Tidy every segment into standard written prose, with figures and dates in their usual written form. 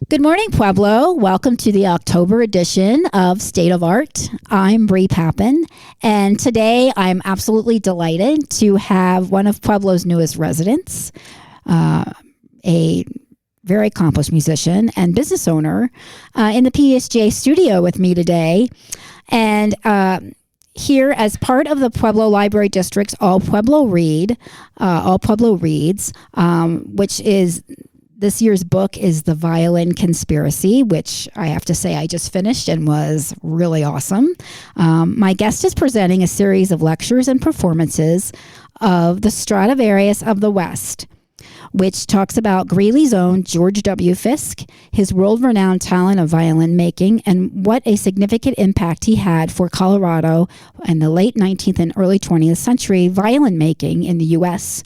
Good morning, Pueblo. Welcome to the October edition of State of Art. I'm Bree Pappan, and today I'm absolutely delighted to have one of Pueblo's newest residents, a very accomplished musician and business owner, in the PSJ studio with me today. And here, as part of the Pueblo Library District's All Pueblo Reads, which is this year's book is The Violin Conspiracy, which I have to say I just finished and was really awesome. My guest is presenting a series of lectures and performances of the Stradivarius of the West, which talks about Greeley's own George W. Fisk, his world-renowned talent of violin making, and what a significant impact he had for Colorado in the late 19th and early 20th century violin making in the U.S.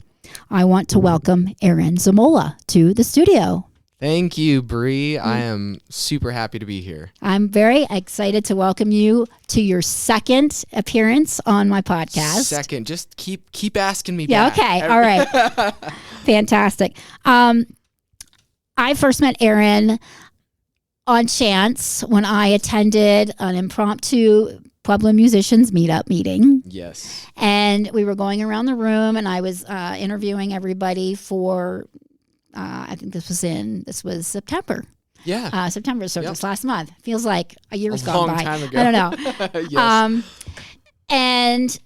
I want to welcome Aaron Zimola to the studio. Thank you, Bree. I am super happy to be here. I'm very excited to welcome you to your second appearance on my podcast. Second, just keep asking me back. Yeah, okay. All right. Fantastic. I first met Aaron on chance when I attended an impromptu Pueblo musicians meeting. Yes. And we were going around the room, and I was interviewing everybody for, I think this was September. Yeah. September, so just last month. Feels like a year's gone by. A long time ago. I don't know. Yes. And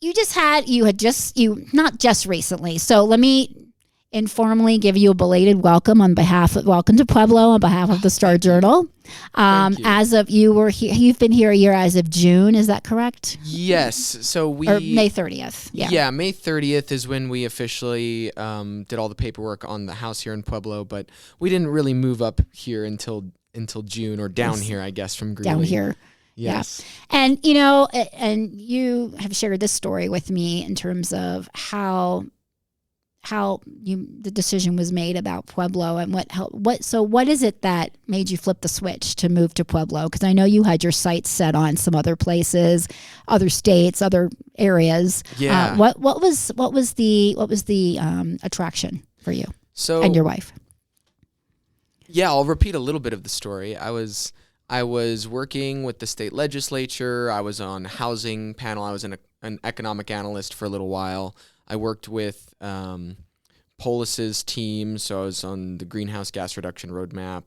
you not just recently. So let me informally give you a belated welcome welcome to Pueblo on behalf of the Star Journal. As of you've been here a year as of June, is that correct? Yes. So or May 30th. Yeah, May 30th is when we officially did all the paperwork on the house here in Pueblo, but we didn't really move up here until June, or down here, I guess, from Greeley. Down here. Yes. Yeah. And and you have shared this story with me in terms of how the decision was made about Pueblo, and what is it that made you flip the switch to move to Pueblo? Because I know you had your sights set on some other places, other states, other areas. Yeah. What was the attraction for you and your wife? Yeah, I'll repeat a little bit of the story. I was working with the state legislature. I was on housing panel. I was an economic analyst for a little while. I worked with Polis's team, so I was on the greenhouse gas reduction roadmap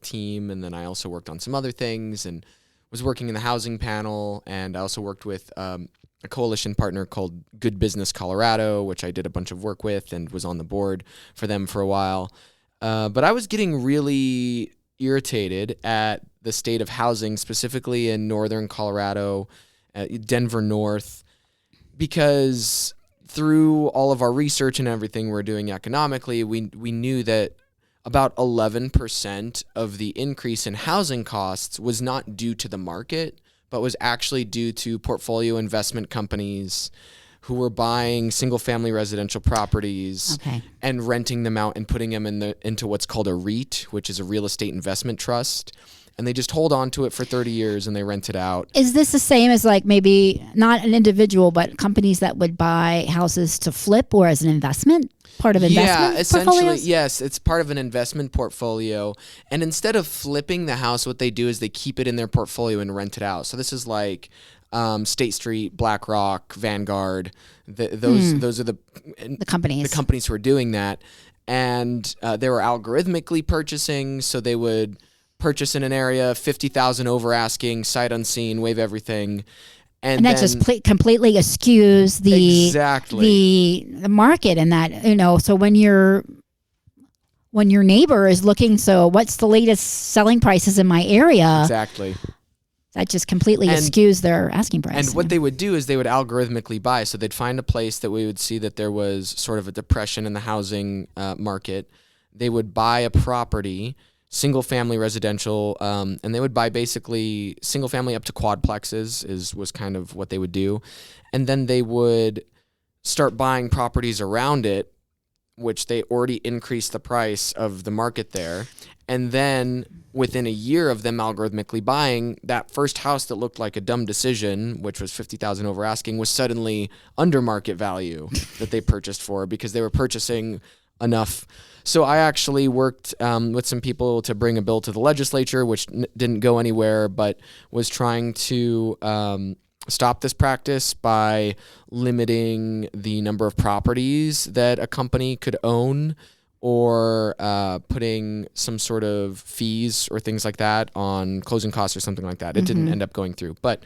team, and then I also worked on some other things and was working in the housing panel, and I also worked with a coalition partner called Good Business Colorado, which I did a bunch of work with and was on the board for them for a while. But I was getting really irritated at the state of housing, specifically in northern Colorado, Denver North, because through all of our research and everything we're doing economically, we knew that about 11% of the increase in housing costs was not due to the market, but was actually due to portfolio investment companies who were buying single-family residential properties and renting them out and putting them into what's called a REIT, which is a real estate investment trust. And they just hold on to it for 30 years and they rent it out. Is this the same as like maybe not an individual, but companies that would buy houses to flip or as an investment? Part of investment Yeah, essentially, portfolios? Yes. It's part of an investment portfolio. And instead of flipping the house, what they do is they keep it in their portfolio and rent it out. So this is like State Street, BlackRock, Vanguard. Those are the companies. The companies who are doing that. And they were algorithmically purchasing, so they would purchase in an area, 50,000 over asking, sight unseen, waive everything. And that just completely eschews the market in that, so when your neighbor is looking, so what's the latest selling prices in my area? Exactly. That just completely eschews their asking price. And what they would do is they would algorithmically buy. So they'd find a place that we would see that there was sort of a depression in the housing market. They would buy a property, single-family residential, and they would buy basically single-family up to quadplexes was kind of what they would do. And then they would start buying properties around it, which they already increased the price of the market there. And then within a year of them algorithmically buying, that first house that looked like a dumb decision, which was 50,000 over asking, was suddenly under market value that they purchased for, because they were purchasing enough. So I actually worked with some people to bring a bill to the legislature, which didn't go anywhere, but was trying to stop this practice by limiting the number of properties that a company could own, or putting some sort of fees or things like that on closing costs or something like that. It didn't end up going through. But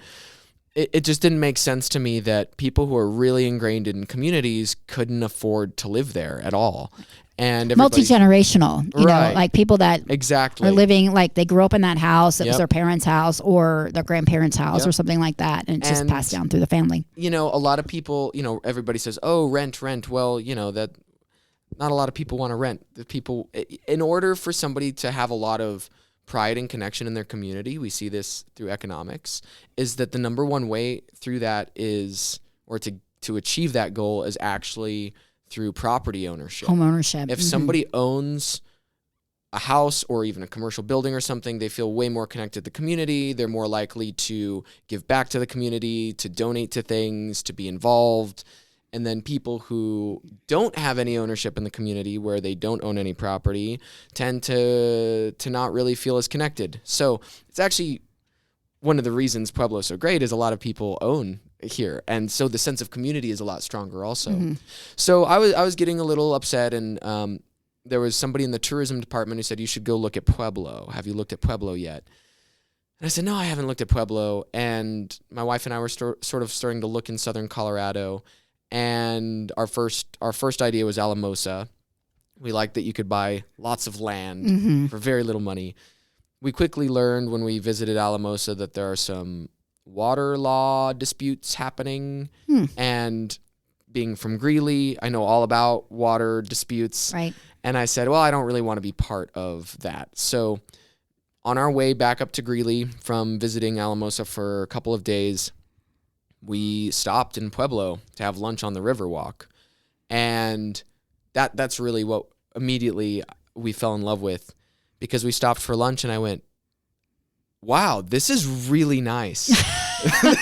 it just didn't make sense to me that people who are really ingrained in communities couldn't afford to live there at all. And multi-generational, you know, like people that exactly are living, like they grew up in that house. It was their parents' house or their grandparents' house or something like that. And it's just passed down through the family. You know, a lot of people, you know, everybody says, oh, rent. Well, you know, that not a lot of people want to rent. The people, in order for somebody to have a lot of pride and connection in their community, we see this through economics, is that the number one way through that is, or to achieve that goal is actually through property ownership. Home ownership. If somebody owns a house or even a commercial building or something, they feel way more connected to the community. They're more likely to give back to the community, to donate to things, to be involved. And then people who don't have any ownership in the community, where they don't own any property, tend to not really feel as connected. So it's actually one of the reasons Pueblo is so great is a lot of people own here, and so the sense of community is a lot stronger also. So I was getting a little upset, and there was somebody in the tourism department who said, you should go look at Pueblo. Have you looked at Pueblo yet? And I said, no, I haven't looked at Pueblo. And my wife and I were sort of starting to look in southern Colorado, and our first idea was Alamosa. We liked that you could buy lots of land for very little money. We quickly learned when we visited Alamosa that there are some water law disputes happening, and being from Greeley, I know all about water disputes. Right. And I said, well, I don't really want to be part of that. So on our way back up to Greeley from visiting Alamosa for a couple of days, we stopped in Pueblo to have lunch on the Riverwalk. And that's really what immediately we fell in love with, because we stopped for lunch and I went, wow, this is really nice.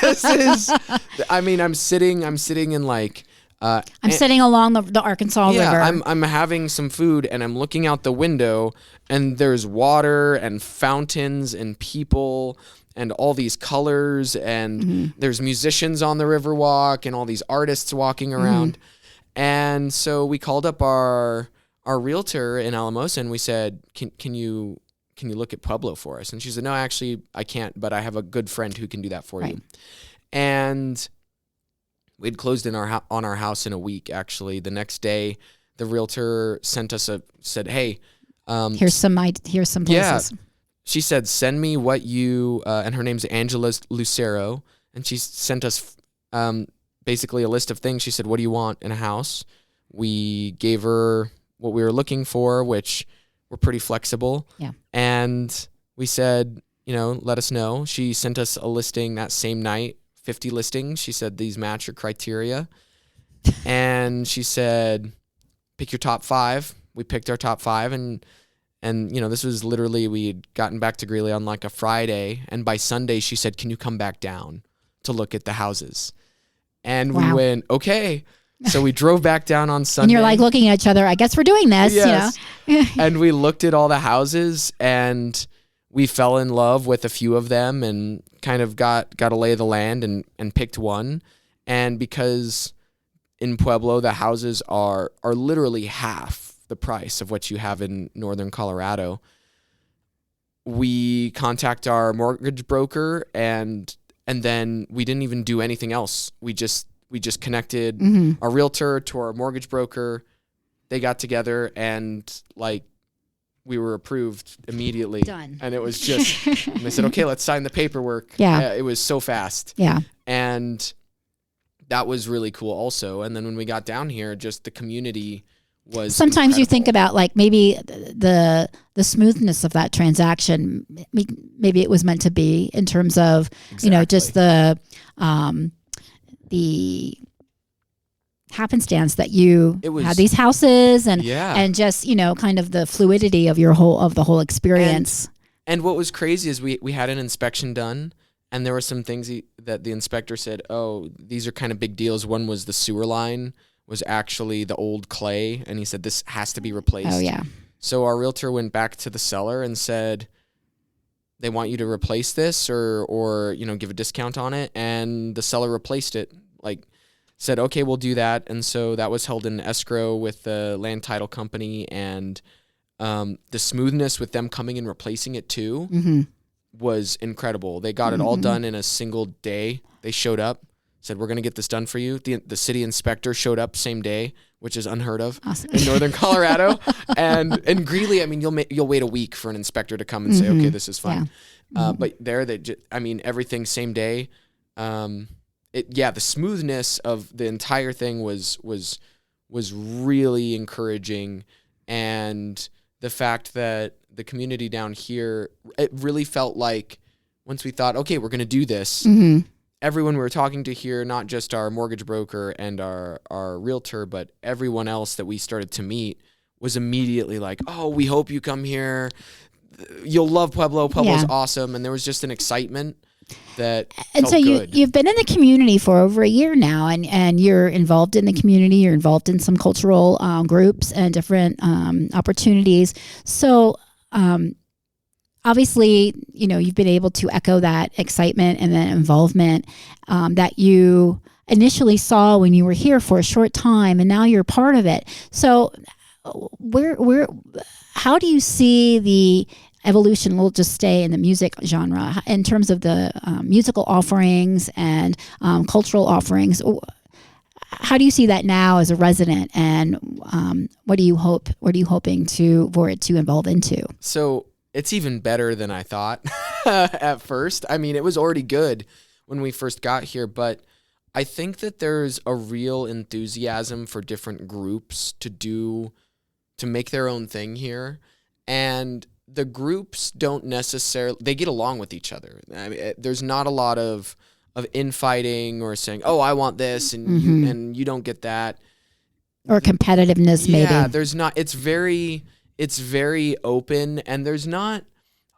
This is, I mean, I'm sitting in like, I'm sitting along the Arkansas River. I'm having some food and I'm looking out the window, and there's water and fountains and people and all these colors, and there's musicians on the Riverwalk and all these artists walking around. And so we called up our realtor in Alamosa and we said, can you look at Pueblo for us? And she said, no, actually I can't, but I have a good friend who can do that for you. And we'd closed on our house in a week. Actually, the next day, the realtor said, hey, here's some places. Yeah. She said, send me what you, and her name's Angela Lucero. And she sent us, basically a list of things. She said, what do you want in a house? We gave her what we were looking for, which were pretty flexible. Yeah. And we said, let us know. She sent us a listing that same night, 50 listings. She said, these match your criteria. And she said, pick your top 5. We picked our top 5, and this was literally, we had gotten back to Greeley on like a Friday, and by Sunday she said, can you come back down to look at the houses? And we went, okay. So we drove back down on Sunday. And you're like looking at each other, I guess we're doing this, yes. And we looked at all the houses, and we fell in love with a few of them, and kind of got a lay of the land and picked one. And because in Pueblo, the houses are literally half the price of what you have in northern Colorado, we contact our mortgage broker, and then we didn't even do anything else. We just connected our realtor to our mortgage broker. They got together, and like, we were approved immediately. Done. And it was just, and they said, okay, let's sign the paperwork. Yeah. It was so fast. Yeah. And that was really cool also. And then when we got down here, just the community was sometimes incredible. You think about like maybe the smoothness of that transaction, maybe it was meant to be in terms of, just the happenstance that you had these houses and just, kind of the fluidity of the whole experience. And what was crazy is we had an inspection done, and there were some things that the inspector said, oh, these are kind of big deals. One was the sewer line was actually the old clay, and he said this has to be replaced. Oh yeah. So our realtor went back to the seller and said, they want you to replace this or give a discount on it. And the seller replaced it, said, okay, we'll do that. And so that was held in escrow with the land title company. And the smoothness with them coming and replacing it too was incredible. They got it all done in a single day. They showed up, said, we're going to get this done for you. The city inspector showed up same day, which is unheard of in northern Colorado. and Greeley, I mean, you'll wait a week for an inspector to come and say, okay, this is fine. Yeah. But there, everything same day. The smoothness of the entire thing was really encouraging. And the fact that the community down here, it really felt like once we thought, okay, we're going to do this, everyone we were talking to here, not just our mortgage broker and our realtor, but everyone else that we started to meet was immediately like, oh, we hope you come here. You'll love Pueblo. Pueblo's awesome. And there was just an excitement that and felt so good. You've been in the community for over a year now, and you're involved in the community. You're involved in some cultural groups and different opportunities. So obviously, you've been able to echo that excitement and that involvement that you initially saw when you were here for a short time, and now you're part of it. So how do you see the evolution? We'll just stay in the music genre in terms of the musical offerings and cultural offerings. How do you see that now as a resident, and what are you hoping for it to evolve into? So it's even better than I thought at first. I mean, it was already good when we first got here, but I think that there's a real enthusiasm for different groups to make their own thing here. And the groups don't necessarily, they get along with each other. I mean, there's not a lot of infighting or saying, oh, I want this and you don't get that. Or competitiveness, maybe. Yeah, there's not. It's very open, and there's not.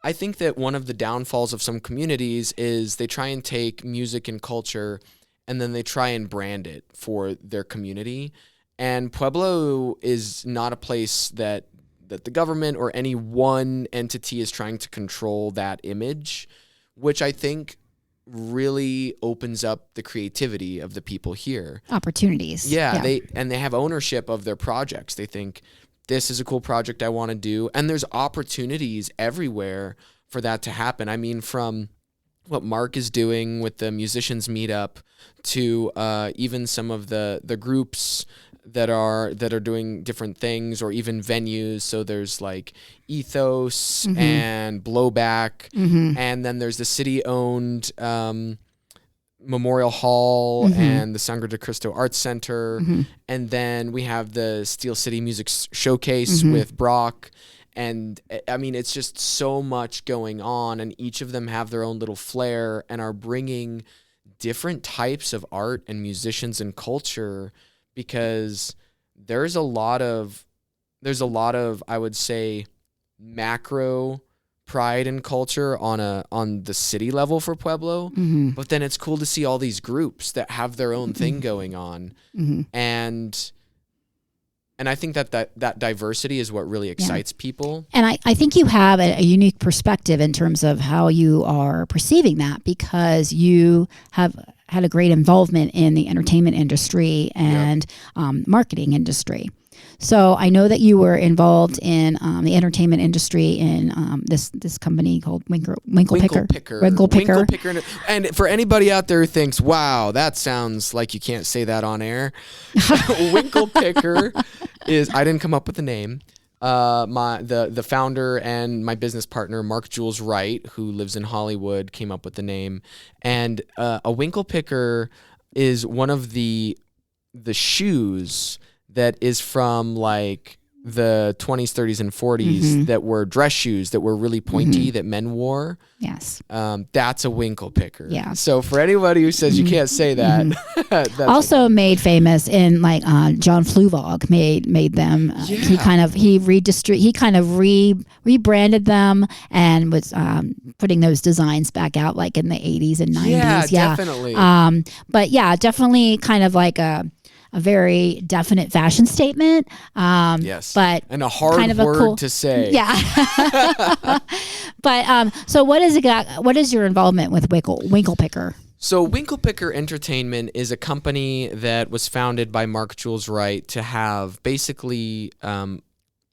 I think that one of the downfalls of some communities is they try and take music and culture and then they try and brand it for their community. And Pueblo is not a place that the government or any one entity is trying to control that image, which I think really opens up the creativity of the people here. Opportunities. Yeah. They have ownership of their projects. They think, this is a cool project I want to do. And there's opportunities everywhere for that to happen. I mean, from what Mark is doing with the musicians meetup to even some of the groups that are doing different things, or even venues. So there's like Ethos and Blowback, and then there's the city-owned Memorial Hall and the Sangre de Cristo Arts Center, and then we have the Steel City Music Showcase with Brock. And I mean, it's just so much going on, and each of them have their own little flair and are bringing different types of art and musicians and culture, because there's a lot of, I would say, macro pride and culture on the city level for Pueblo, but then it's cool to see all these groups that have their own thing going on, and I think that diversity is what really excites people. And I think you have a unique perspective in terms of how you are perceiving that, because you have had a great involvement in the entertainment industry and marketing industry. So I know that you were involved in the entertainment industry in this company called Winkle Picker. And for anybody out there who thinks, wow, that sounds like you can't say that on air, Winkle Picker is, I didn't come up with the name. The founder and my business partner, Mark Jules Wright, who lives in Hollywood, came up with the name. And a Winkle Picker is one of the shoes that is from like the 20s, 30s, and 40s that were dress shoes that were really pointy that men wore. Yes. That's a Winkle Picker. Yeah. So for anybody who says you can't say that, that's also made famous in like John Fluvog made them. He kind of rebranded them and was putting those designs back out like in the 80s and 90s. Yeah, definitely. But yeah, definitely kind of like a very definite fashion statement. Yes. But and a hard kind of word a cool, to say. Yeah. But so what is your involvement with Winkle Picker? So Winkle Picker Entertainment is a company that was founded by Mark Jules Wright to have basically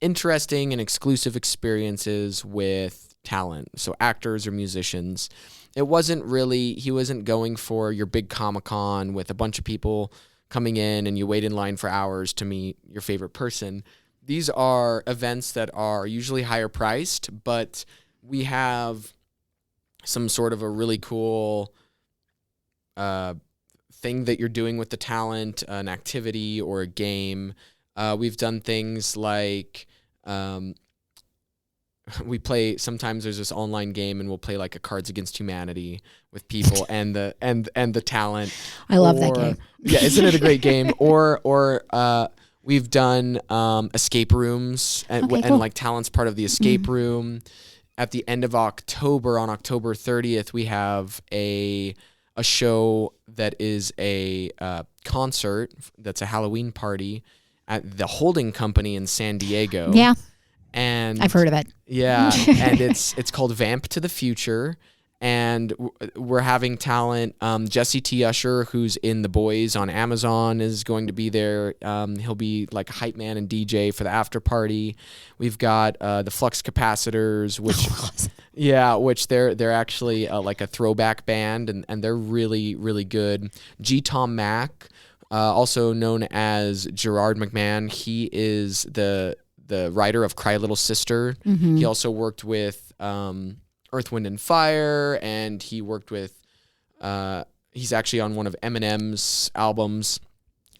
interesting and exclusive experiences with talent, so actors or musicians. He wasn't going for your big Comic-Con with a bunch of people coming in and you wait in line for hours to meet your favorite person. These are events that are usually higher priced, but we have some sort of a really cool thing that you're doing with the talent, an activity or a game. We've done things like we play. Sometimes there's this online game, and we'll play like a Cards Against Humanity with people and the talent. I love that game. Yeah, isn't it a great game? Or we've done escape rooms, and Okay, cool. like talent's part of the escape room. At the end of October, on October 30th, we have a show that is a concert that's a Halloween party at the Holding Company in San Diego. Yeah, and I've heard of it. Yeah, and it's called Vamp to the Future, and we're having talent. Jesse T. Usher, who's in The Boys on Amazon, is going to be there. He'll be like a hype man and DJ for the after party. We've got the Flux Capacitors, which they're actually like a throwback band, and they're really, really good. G. Tom Mack, also known as Gerard McMahon, he is the writer of Cry Little Sister. Mm-hmm. He also worked with Earth, Wind, and Fire, and he worked with, he's actually on one of Eminem's albums.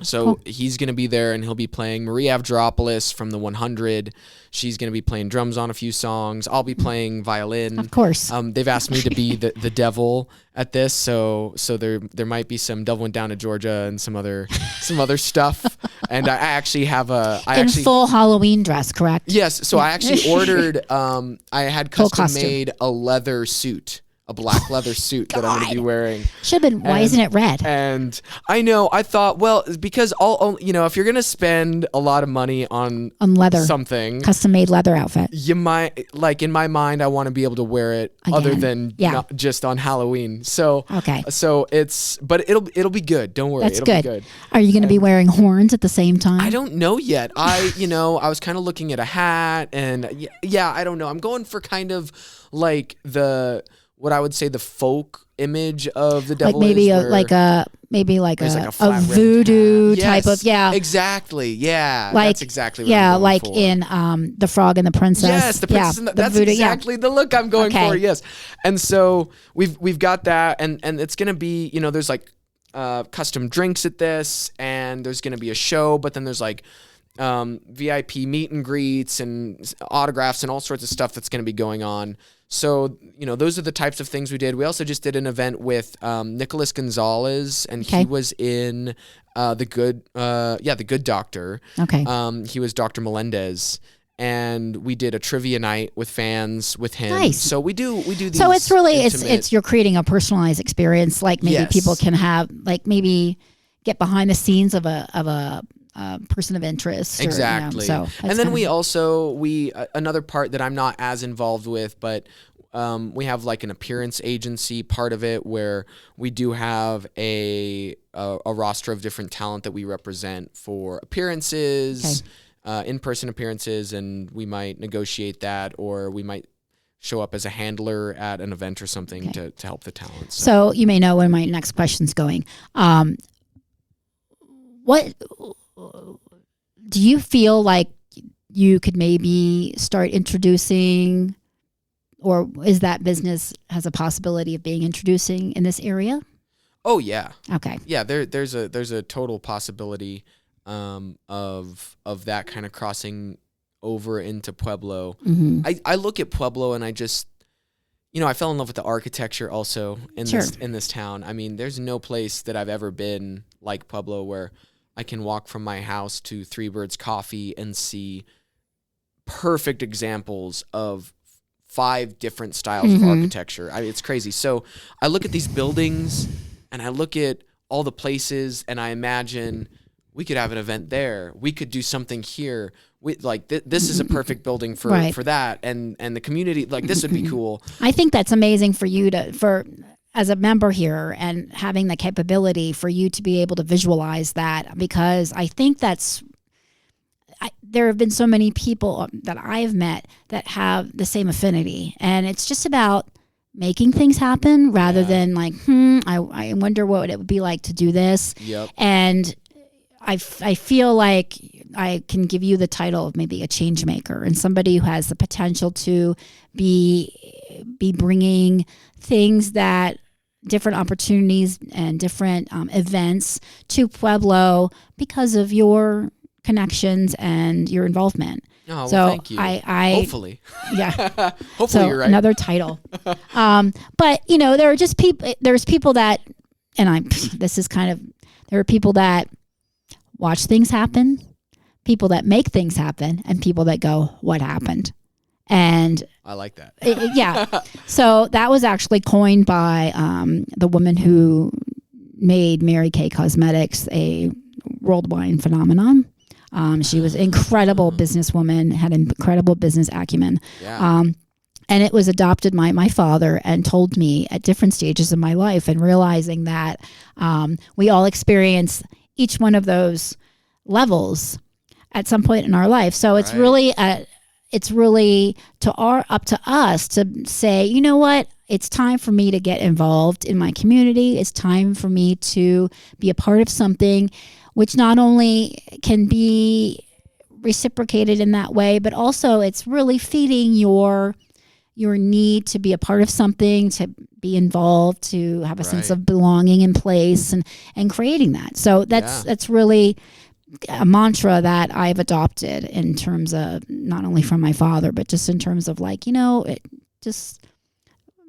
So cool. He's going to be there, and he'll be playing Marie Avgeropoulos from the 100. She's going to be playing drums on a few songs. I'll be playing violin. Of course. They've asked me to be the devil at this, so there might be some Devil Went Down to Georgia and some other stuff. And I actually have full Halloween dress, correct? Yes. So I actually ordered. I had custom made a leather suit. A black leather suit that I'm going to be wearing. Should have been. Why isn't it red? And I know. I thought, well, because if you're going to spend a lot of money on leather, something custom made leather outfit, you might in my mind, I want to be able to wear it again, other than not just on Halloween. So okay. So but it'll be good. Don't worry. That's it'll good. Be good. Are you going to be wearing horns at the same time? I don't know yet. I was kind of looking at a hat, and I don't know. I'm going for kind of like what I would say the folk image of the devil, like maybe like a voodoo type of exactly that's exactly what I'm going like for. In The Frog and the Princess. Yes, the princess and that's voodoo, exactly the look I'm going for. Yes, and so we've got that, and it's gonna be there's like custom drinks at this, and there's gonna be a show, but then there's like VIP meet and greets and autographs and all sorts of stuff that's going to be going on. So, those are the types of things we did. We also just did an event with Nicholas Gonzalez, and he was in The Good Doctor. Okay. He was Dr. Melendez, and we did a trivia night with fans with him. Nice. So we do these. So it's really it's you're creating a personalized experience. Like maybe people can have maybe get behind the scenes of a person of interest. Exactly. And then we another part that I'm not as involved with, but we have like an appearance agency part of it where we do have a roster of different talent that we represent for appearances, in-person appearances, and we might negotiate that, or we might show up as a handler at an event or something to help the talent. So you may know where my next question's going. What do you feel like you could maybe start introducing, or is that business has a possibility of being introducing in this area? Oh yeah. Okay. Yeah, there's a total possibility of that kind of crossing over into Pueblo. Mm-hmm. I look at Pueblo and I just I fell in love with the architecture also in this town. I mean, there's no place that I've ever been like Pueblo where I can walk from my house to Three Birds Coffee and see perfect examples of 5 different styles of architecture. I mean, it's crazy. So I look at these buildings and I look at all the places and I imagine we could have an event there. We could do something here. We like this is a perfect building for that, and the community, like, this would be cool. I think that's amazing for you as a member here, and having the capability for you to be able to visualize that, because I think there have been so many people that I've met that have the same affinity, and it's just about making things happen rather than like, I wonder what it would be like to do this. Yep. And I feel like I can give you the title of maybe a change maker, and somebody who has the potential to be bringing things, that different opportunities and different events to Pueblo because of your connections and your involvement. Oh, well, so thank you. Hopefully. Yeah. Hopefully so you're right. Another title. But there are just people, there's people that, and there are people that watch things happen, people that make things happen, and people that go, what happened? And I like that. Yeah. So that was actually coined by the woman who made Mary Kay Cosmetics a worldwide phenomenon. She was an incredible businesswoman, had incredible business acumen. Yeah. And it was adopted by my father and told me at different stages of my life, and realizing that we all experience each one of those levels at some point in our life. So it's really up to us to say, you know what? It's time for me to get involved in my community. It's time for me to be a part of something which not only can be reciprocated in that way, but also it's really feeding your need to be a part of something, to be involved, to have a sense of belonging in place, and creating that. So that's really a mantra that I've adopted, in terms of not only from my father, but just in terms of like, just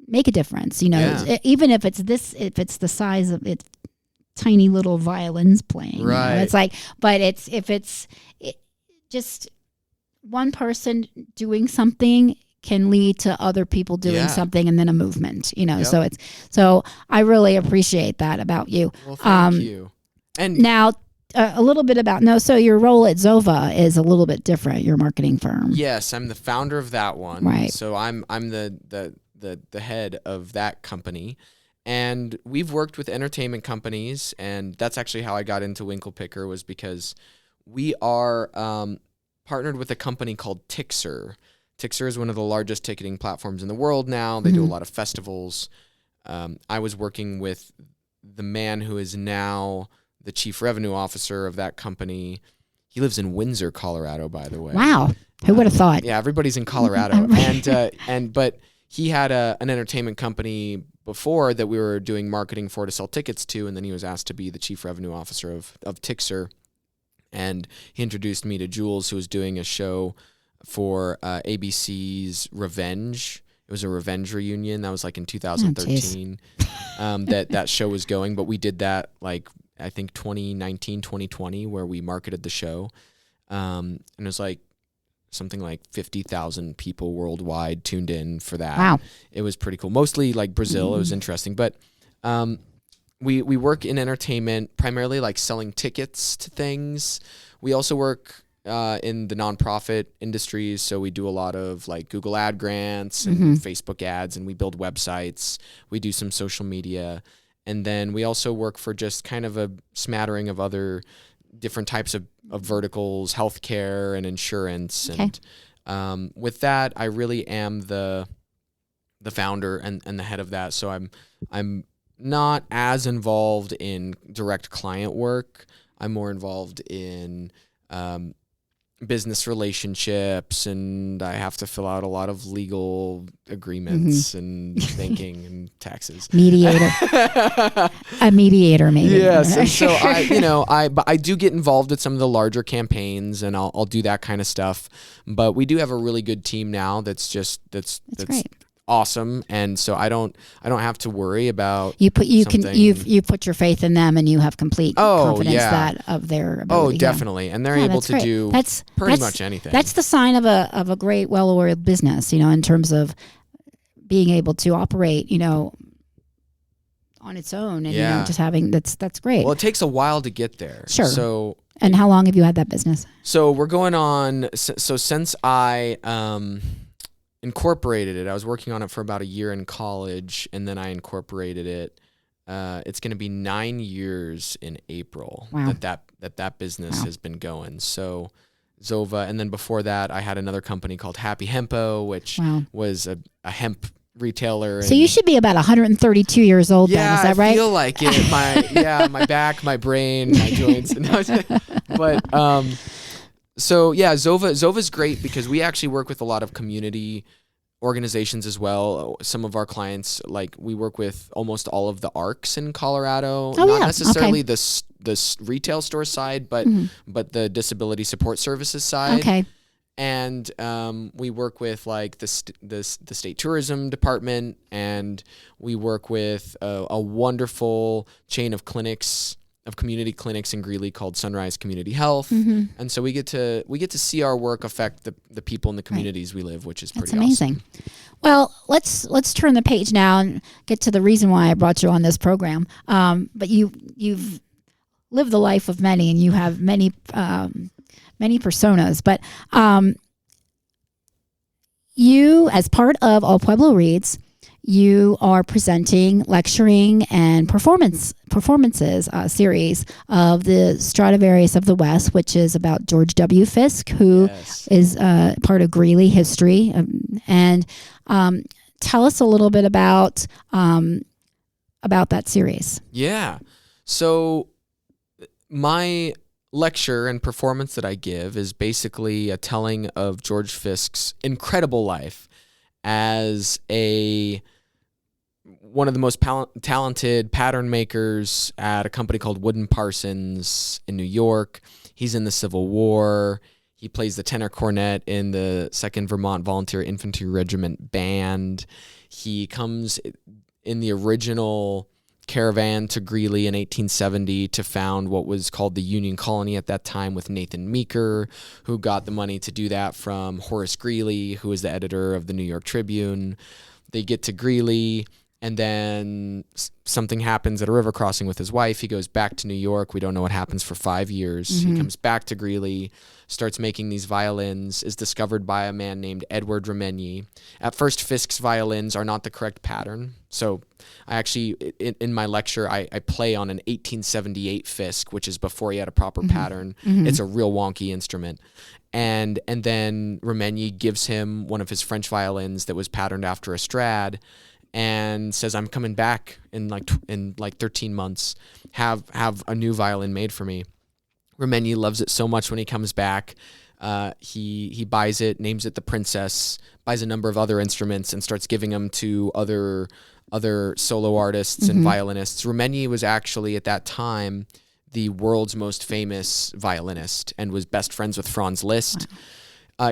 make a difference, even if it's the size of it, tiny little violins playing, it's like, but if it's just one person doing something can lead to other people doing something, and then a movement, so I really appreciate that about you. Well, thank you. And now a little bit about, so your role at Zova is a little bit different, your marketing firm. Yes, I'm the founder of that one. Right. So I'm the head of that company. And we've worked with entertainment companies, and that's actually how I got into Winkle Picker, was because we are partnered with a company called Tixer. Tixer is one of the largest ticketing platforms in the world now. They do a lot of festivals. I was working with the man who is now the chief revenue officer of that company. He lives in Windsor, Colorado, by the way. Wow. Who would have thought? Yeah, everybody's in Colorado. But he had an entertainment company before that we were doing marketing for to sell tickets to, and then he was asked to be the chief revenue officer of Tixer. And he introduced me to Jules, who was doing a show for ABC's Revenge. It was a Revenge reunion. That was like in 2013 that show was going. But we did that like, I think 2019, 2020, where we marketed the show. And it was like something like 50,000 people worldwide tuned in for that. Wow. It was pretty cool. Mostly like Brazil. It was interesting. But we work in entertainment, primarily like selling tickets to things. We also work in the nonprofit industries. So we do a lot of like Google ad grants and Facebook ads, and we build websites. We do some social media. And then we also work for just kind of a smattering of other different types of verticals, healthcare and insurance. Okay. And with that, I really am the founder and the head of that. So I'm not as involved in direct client work. I'm more involved in business relationships, and I have to fill out a lot of legal agreements and banking and taxes. Mediator. A mediator, maybe. Yes, and so I do get involved with some of the larger campaigns, and I'll do that kind of stuff. But we do have a really good team now that's great. Awesome, and so I don't have to worry about you've put your faith in them, and you have complete confidence that of their ability. Oh, definitely, and they're able to do pretty much anything. That's the sign of a great, well-oiled business, in terms of being able to operate, on its own, and Yeah. just having that's great. Well, it takes a while to get there. Sure. So, and how long have you had that business? so we're going on. So since I incorporated it, I was working on it for about a year in college, and then I incorporated it. It's going to be 9 years in April. Wow. that business has been going. So Zova, and then before that, I had another company called Happy Hempo, which was a hemp retailer. So you should be about 132 years old then, is that right? I feel like it. My back, my brain, my joints. But so yeah, Zova's great because we actually work with a lot of community organizations as well. Some of our clients, like we work with almost all of the ARCs in Colorado, not necessarily the retail store side, but the disability support services side. Okay. And we work with like the state tourism department, and we work with a wonderful chain of clinics, of community clinics in Greeley called Sunrise Community Health. And so we get to see our work affect the people in the communities we live, which is pretty amazing. Awesome. Well, let's turn the page now and get to the reason why I brought you on this program. But you've lived the life of many, and you have many personas. But you, as part of All Pueblo Reads, you are presenting, lecturing, and performances series of the Stradivarius of the West, which is about George W. Fisk, who is part of Greeley history. And tell us a little bit about that series. Yeah. So my lecture and performance that I give is basically a telling of George Fisk's incredible life as one of the most talented pattern makers at a company called Wood & Parsons in New York. He's in the Civil War. He plays the tenor cornet in the 2nd Vermont Volunteer Infantry Regiment Band. He comes in the original caravan to Greeley in 1870 to found what was called the Union Colony at that time with Nathan Meeker, who got the money to do that from Horace Greeley, who was the editor of the New York Tribune. They get to Greeley, and then something happens at a river crossing with his wife. He goes back to New York. We don't know what happens for 5 years. He comes back to Greeley, starts making these violins, is discovered by a man named Edward Remigny. At first, Fisk's violins are not the correct pattern. So I actually, in my lecture, I play on an 1878 Fisk, which is before he had a proper pattern. It's a real wonky instrument. And then Remigny gives him one of his French violins that was patterned after a Strad, and says, I'm coming back in like 13 months, have a new violin made for me. Remigny loves it so much when he comes back. He buys it, names it the Princess, buys a number of other instruments, and starts giving them to other solo artists and violinists. Remigny was actually at that time the world's most famous violinist and was best friends with Franz Liszt. Wow.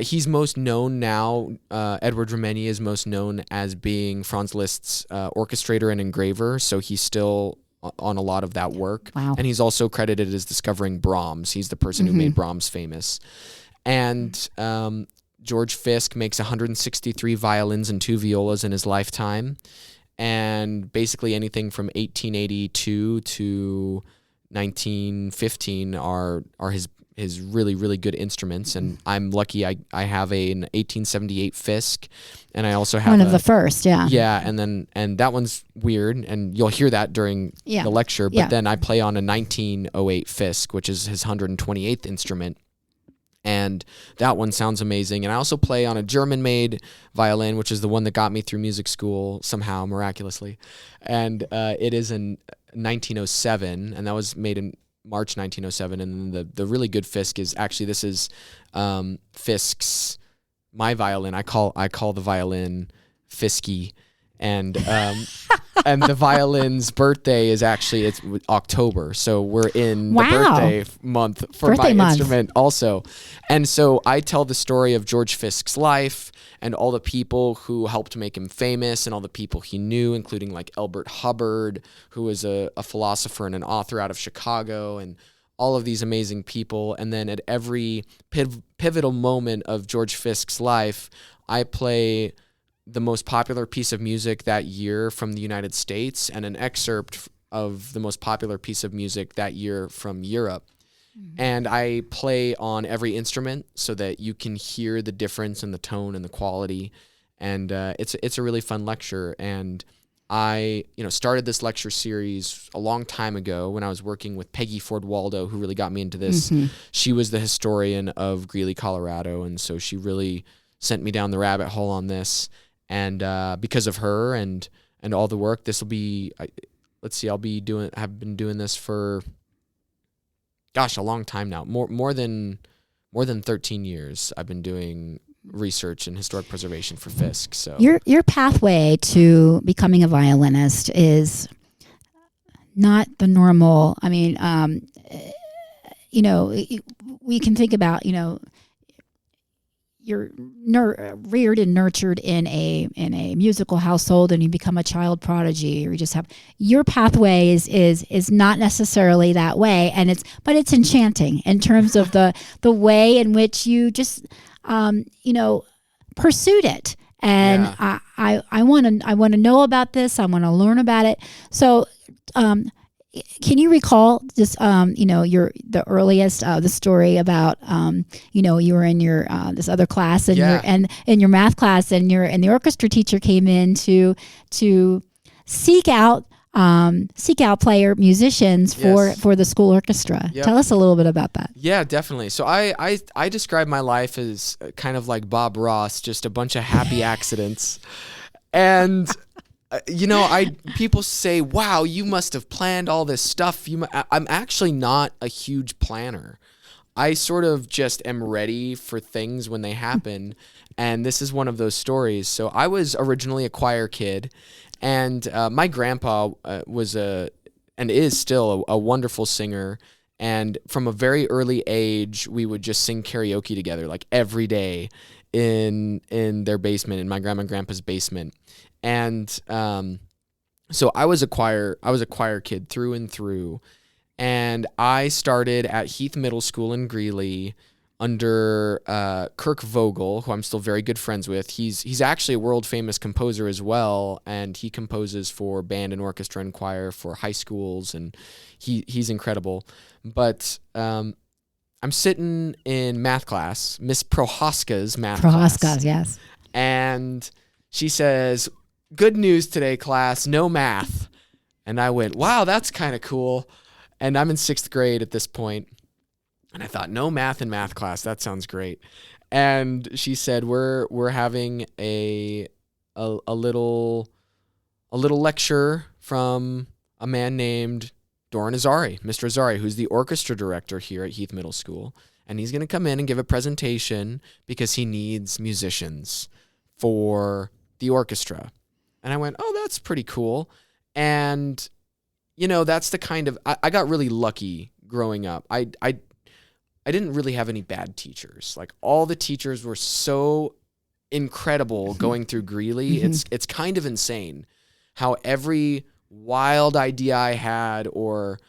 He's most known now, Edward Remigny is most known as being Franz Liszt's orchestrator and engraver, so he's still on a lot of that work. Wow. And he's also credited as discovering Brahms. He's the person who made Brahms famous. And George Fisk makes 163 violins and 2 violas in his lifetime, and basically anything from 1882 to 1915 are his really, really good instruments. And I'm lucky I have an 1878 Fisk, and I also have one of the first, yeah, and that one's weird, and you'll hear that during the lecture. But then I play on a 1908 Fisk, which is his 128th instrument, and that one sounds amazing. And I also play on a German-made violin, which is the one that got me through music school somehow miraculously, and it is in 1907, and that was made in March 1907. And then the really good Fisk is actually, this is Fisk's, my violin. I call the violin Fisky, and and the violin's birthday is actually, it's October, so we're in the birthday month for my instrument also. And so I tell the story of George Fisk's life and all the people who helped make him famous and all the people he knew, including like Elbert Hubbard, who was a philosopher and an author out of Chicago, and all of these amazing people. And then at every pivotal moment of George Fisk's life, I play the most popular piece of music that year from the United States and an excerpt of the most popular piece of music that year from Europe. And I play on every instrument so that you can hear the difference in the tone and the quality. And it's a really fun lecture. And I started this lecture series a long time ago when I was working with Peggy Ford Waldo, who really got me into this. She was the historian of Greeley, Colorado, and so she really sent me down the rabbit hole on this. And because of her and all the work, this will be, I've been doing this for, a long time now. More than 13 years I've been doing research in historic preservation for Fisk. So your pathway to becoming a violinist is not the normal. I mean, we can think about, you're reared and nurtured in a musical household, and you become a child prodigy, or you just have your pathway is not necessarily that way, but it's enchanting in terms of the way in which you just pursued it. And yeah. I want to know about this. I want to learn about it. So can you recall just the earliest the story about you were in your this other class, and in your math class, and the orchestra teacher came in to seek out musicians for the school orchestra. Yep. Tell us a little bit about that. Yeah, definitely. So I describe my life as kind of like Bob Ross, just a bunch of happy accidents. And people say, wow, you must have planned all this stuff. I'm actually not a huge planner. I sort of just am ready for things when they happen. And this is one of those stories. So I was originally a choir kid, and my grandpa was and is still a wonderful singer. And from a very early age, we would just sing karaoke together, like every day in their basement, in my grandma and grandpa's basement. And so I was a choir kid through and through. And I started at Heath Middle School in Greeley under Kirk Vogel, who I'm still very good friends with. He's actually a world famous composer as well, and he composes for band and orchestra and choir for high schools, and he's incredible. But I'm sitting in math class, Miss Prohaska's math class. Prohaska's, yes. And she says, "Good news today, class, no math." And I went, wow, that's kind of cool. And I'm in 6th grade at this point. And I thought, no math in math class, that sounds great. And she said, we're having a little lecture from a man named Doran Azari, Mr. Azari, who's the orchestra director here at Heath Middle School. And he's going to come in and give a presentation because he needs musicians for the orchestra. And I went, oh, that's pretty cool. And, that's the kind of, I got really lucky growing up. I didn't really have any bad teachers. Like, all the teachers were so incredible going through Greeley. It's kind of insane how every wild idea I had or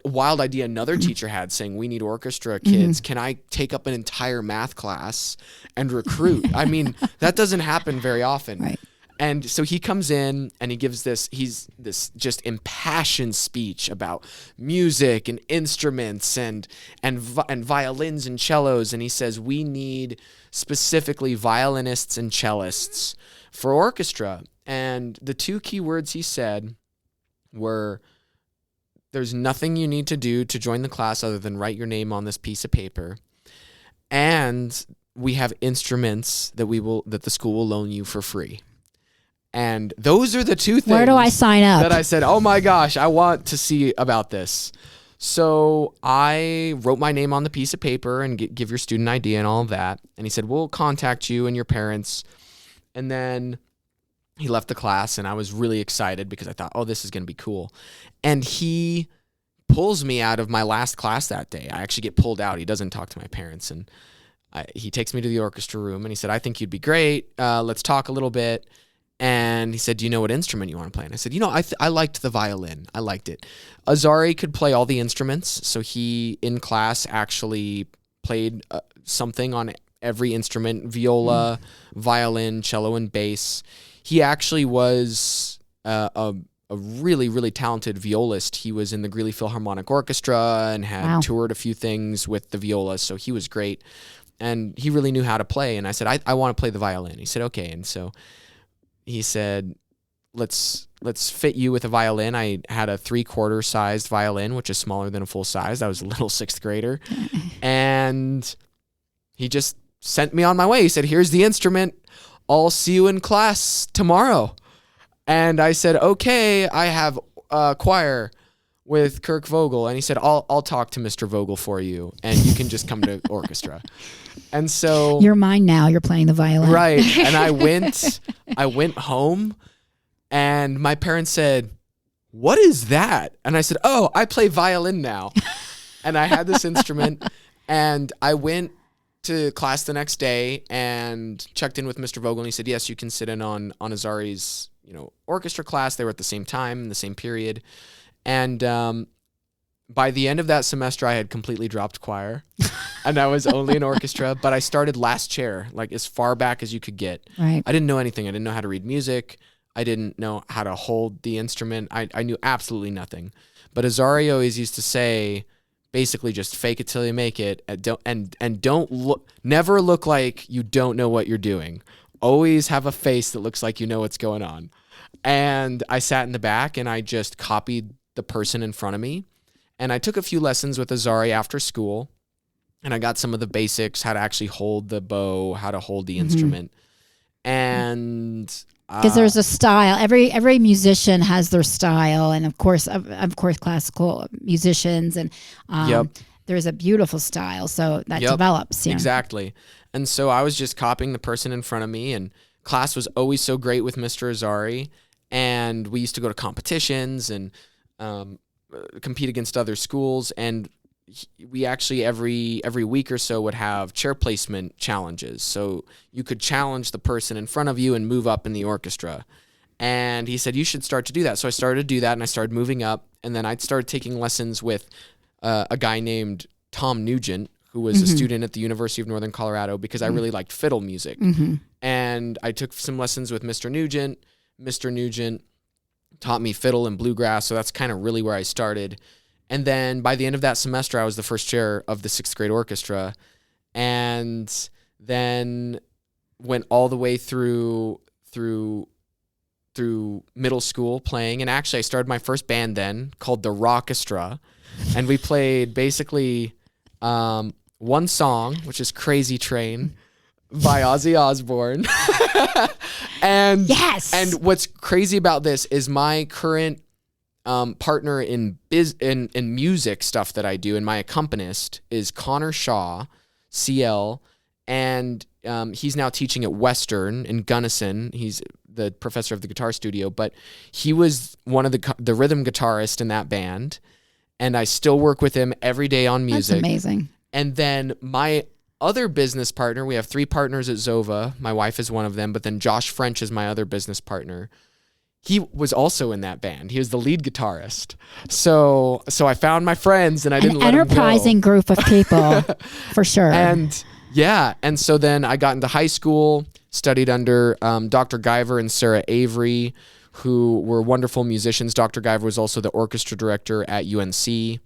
wild idea another teacher had saying, we need orchestra kids. Can I take up an entire math class and recruit? I mean, that doesn't happen very often. Right. And so he comes in and he gives this just impassioned speech about music and instruments and violins and cellos. And he says, we need specifically violinists and cellists for orchestra. And the two key words he said were, there's nothing you need to do to join the class other than write your name on this piece of paper. And we have instruments that the school will loan you for free. And those are the two things. Where do I sign up? That I said, oh my gosh, I want to see about this. So I wrote my name on the piece of paper and give your student ID and all of that. And he said, we'll contact you and your parents. And then he left the class, and I was really excited because I thought, oh, this is going to be cool. And he pulls me out of my last class that day. I actually get pulled out. He doesn't talk to my parents. And he takes me to the orchestra room, and he said, I think you'd be great. Let's talk a little bit. And he said, do you know what instrument you want to play? And I said, I liked the violin. I liked it. Azari could play all the instruments. So he, in class, actually played something on every instrument, viola, violin, cello, and bass. He actually was a really, really talented violist. He was in the Greeley Philharmonic Orchestra and had toured a few things with the viola, so he was great. And he really knew how to play. And I said, I want to play the violin. He said, okay. And so he said, let's fit you with a violin. I had a 3/4 sized violin, which is smaller than a full size. I was a little 6th grader. And he just sent me on my way. He said, here's the instrument. I'll see you in class tomorrow. And I said, okay, I have a choir with Kirk Vogel. And he said, I'll talk to Mr. Vogel for you, and you can just come to orchestra. And so you're mine now. You're playing the violin. Right. And I went home, and my parents said, what is that? And I said, oh, I play violin now. And I had this instrument, and I went to class the next day and checked in with Mr. Vogel, and he said, yes, you can sit in on Azari's, orchestra class. They were at the same time, in the same period. And by the end of that semester, I had completely dropped choir, and I was only in orchestra, but I started last chair, like as far back as you could get. Right. I didn't know anything. I didn't know how to read music. I didn't know how to hold the instrument. I knew absolutely nothing. But Azari always used to say, basically, just fake it till you make it, and don't look. Never look like you don't know what you're doing. Always have a face that looks like you know what's going on. And I sat in the back, and I just copied the person in front of me. And I took a few lessons with Azari after school, and I got some of the basics, how to actually hold the bow, how to hold the instrument. And because there's a style. Every musician has their style, and of course, classical musicians, and there's a beautiful style, so that develops. Yeah. Exactly. And so I was just copying the person in front of me, and class was always so great with Mr. Azari, and we used to go to competitions and compete against other schools, and we actually every week or so would have chair placement challenges. So you could challenge the person in front of you and move up in the orchestra. And he said, you should start to do that. So I started to do that, and I started moving up. And then I started taking lessons with a guy named Tom Nugent, who was a student at the University of Northern Colorado, because I really liked fiddle music. And I took some lessons with Mr. Nugent. Mr. Nugent taught me fiddle and bluegrass. So that's kind of really where I started. And then by the end of that semester, I was the first chair of the 6th grade orchestra, and then went all the way through middle school playing. And actually, I started my first band then called the Rockestra, and we played basically one song, which is "Crazy Train" by Ozzy Osbourne. And what's crazy about this is my current partner in music stuff that I do, and my accompanist is Connor Shaw, CL, and he's now teaching at Western in Gunnison. He's the professor of the guitar studio, but he was one of the rhythm guitarists in that band, and I still work with him every day on music. That's amazing. And then my other business partner, we have 3 partners at Zova. My wife is one of them, but then Josh French is my other business partner. He was also in that band. He was the lead guitarist. So I found my friends, and I didn't let them go. An enterprising group of people, for sure. And so then I got into high school, studied under Dr. Guyver and Sarah Avery, who were wonderful musicians. Dr. Guyver was also the orchestra director at UNC.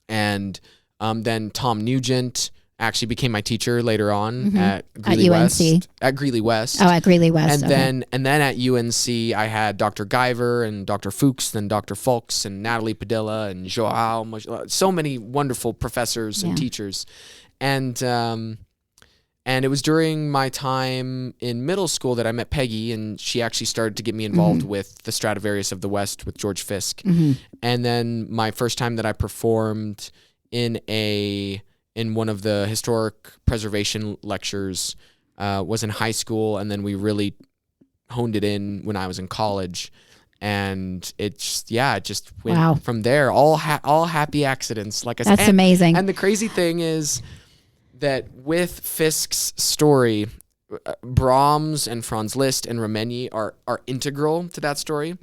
And then Tom Nugent actually became my teacher later on at Greeley West. At Greeley West. Oh, at Greeley West. And then at UNC, I had Dr. Guyver and Dr. Fuchs, then Dr. Fulks and Natalie Padilla and Joao. So many wonderful professors and teachers. And it was during my time in middle school that I met Peggy, and she actually started to get me involved with the Stradivarius of the West with George Fisk. And then my first time that I performed in one of the historic preservation lectures was in high school, and then we really honed it in when I was in college, and it just went from there. All happy accidents, like I said. That's amazing. And the crazy thing is that with Fisk's story, Brahms and Franz Liszt and Remenyi are integral to that story.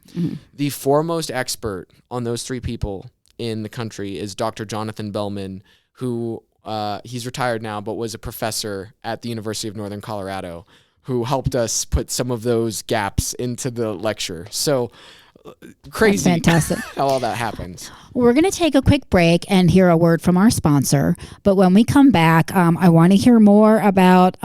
The foremost expert on those 3 people in the country is Dr. Jonathan Bellman, who he's retired now, but was a professor at the University of Northern Colorado, who helped us put some of those gaps into the lecture. So crazy. That's fantastic. How all that happens. We're going to take a quick break and hear a word from our sponsor. But when we come back, I want to hear more about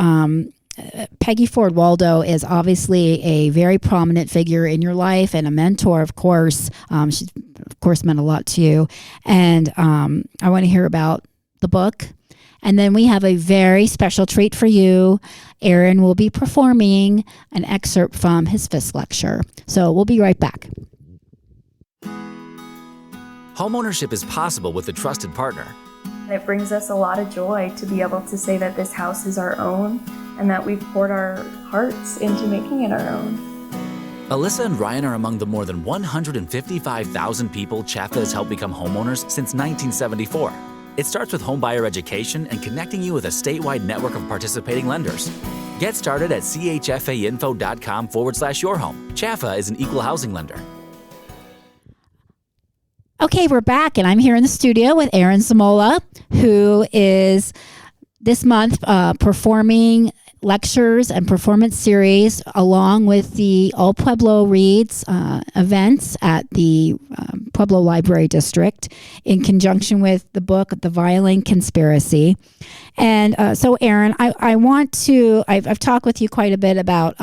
Peggy Ford Waldo is obviously a very prominent figure in your life and a mentor, of course. She's, of course, meant a lot to you. And I want to hear about the book. And then we have a very special treat for you. Aaron will be performing an excerpt from his Fisk lecture. So we'll be right back. Homeownership is possible with a trusted partner. It brings us a lot of joy to be able to say that this house is our own and that we've poured our hearts into making it our own. Alyssa and Ryan are among the more than 155,000 people Chaffa has helped become homeowners since 1974. It starts with homebuyer education and connecting you with a statewide network of participating lenders. Get started at chfainfo.com/yourhome. Chaffa is an equal housing lender. Okay, we're back, and I'm here in the studio with Aaron Zimola, who is this month performing lectures and performance series along with the All Pueblo Reads events at the Pueblo Library District in conjunction with the book, The Violin Conspiracy. And so, Aaron, I've talked with you quite a bit about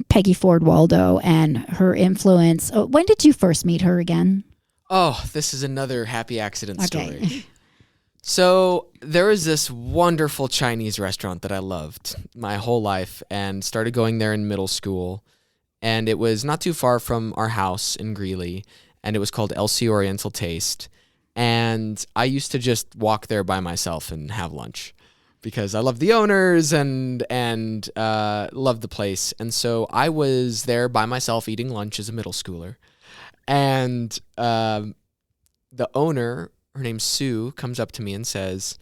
Peggy Ford Waldo and her influence. When did you first meet her again? Oh, this is another happy accident story. So there was this wonderful Chinese restaurant that I loved my whole life and started going there in middle school. And it was not too far from our house in Greeley, and it was called LC Oriental Taste. And I used to just walk there by myself and have lunch because I loved the owners and loved the place. And so I was there by myself eating lunch as a middle schooler. And the owner, her name's Sue, comes up to me and says,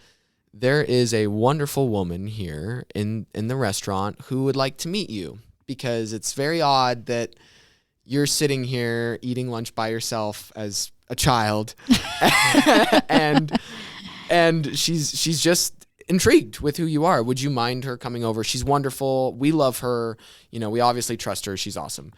there is a wonderful woman here in the restaurant who would like to meet you because it's very odd that you're sitting here eating lunch by yourself as a child. and she's just intrigued with who you are. Would you mind her coming over? She's wonderful. We love her. We obviously trust her. She's awesome.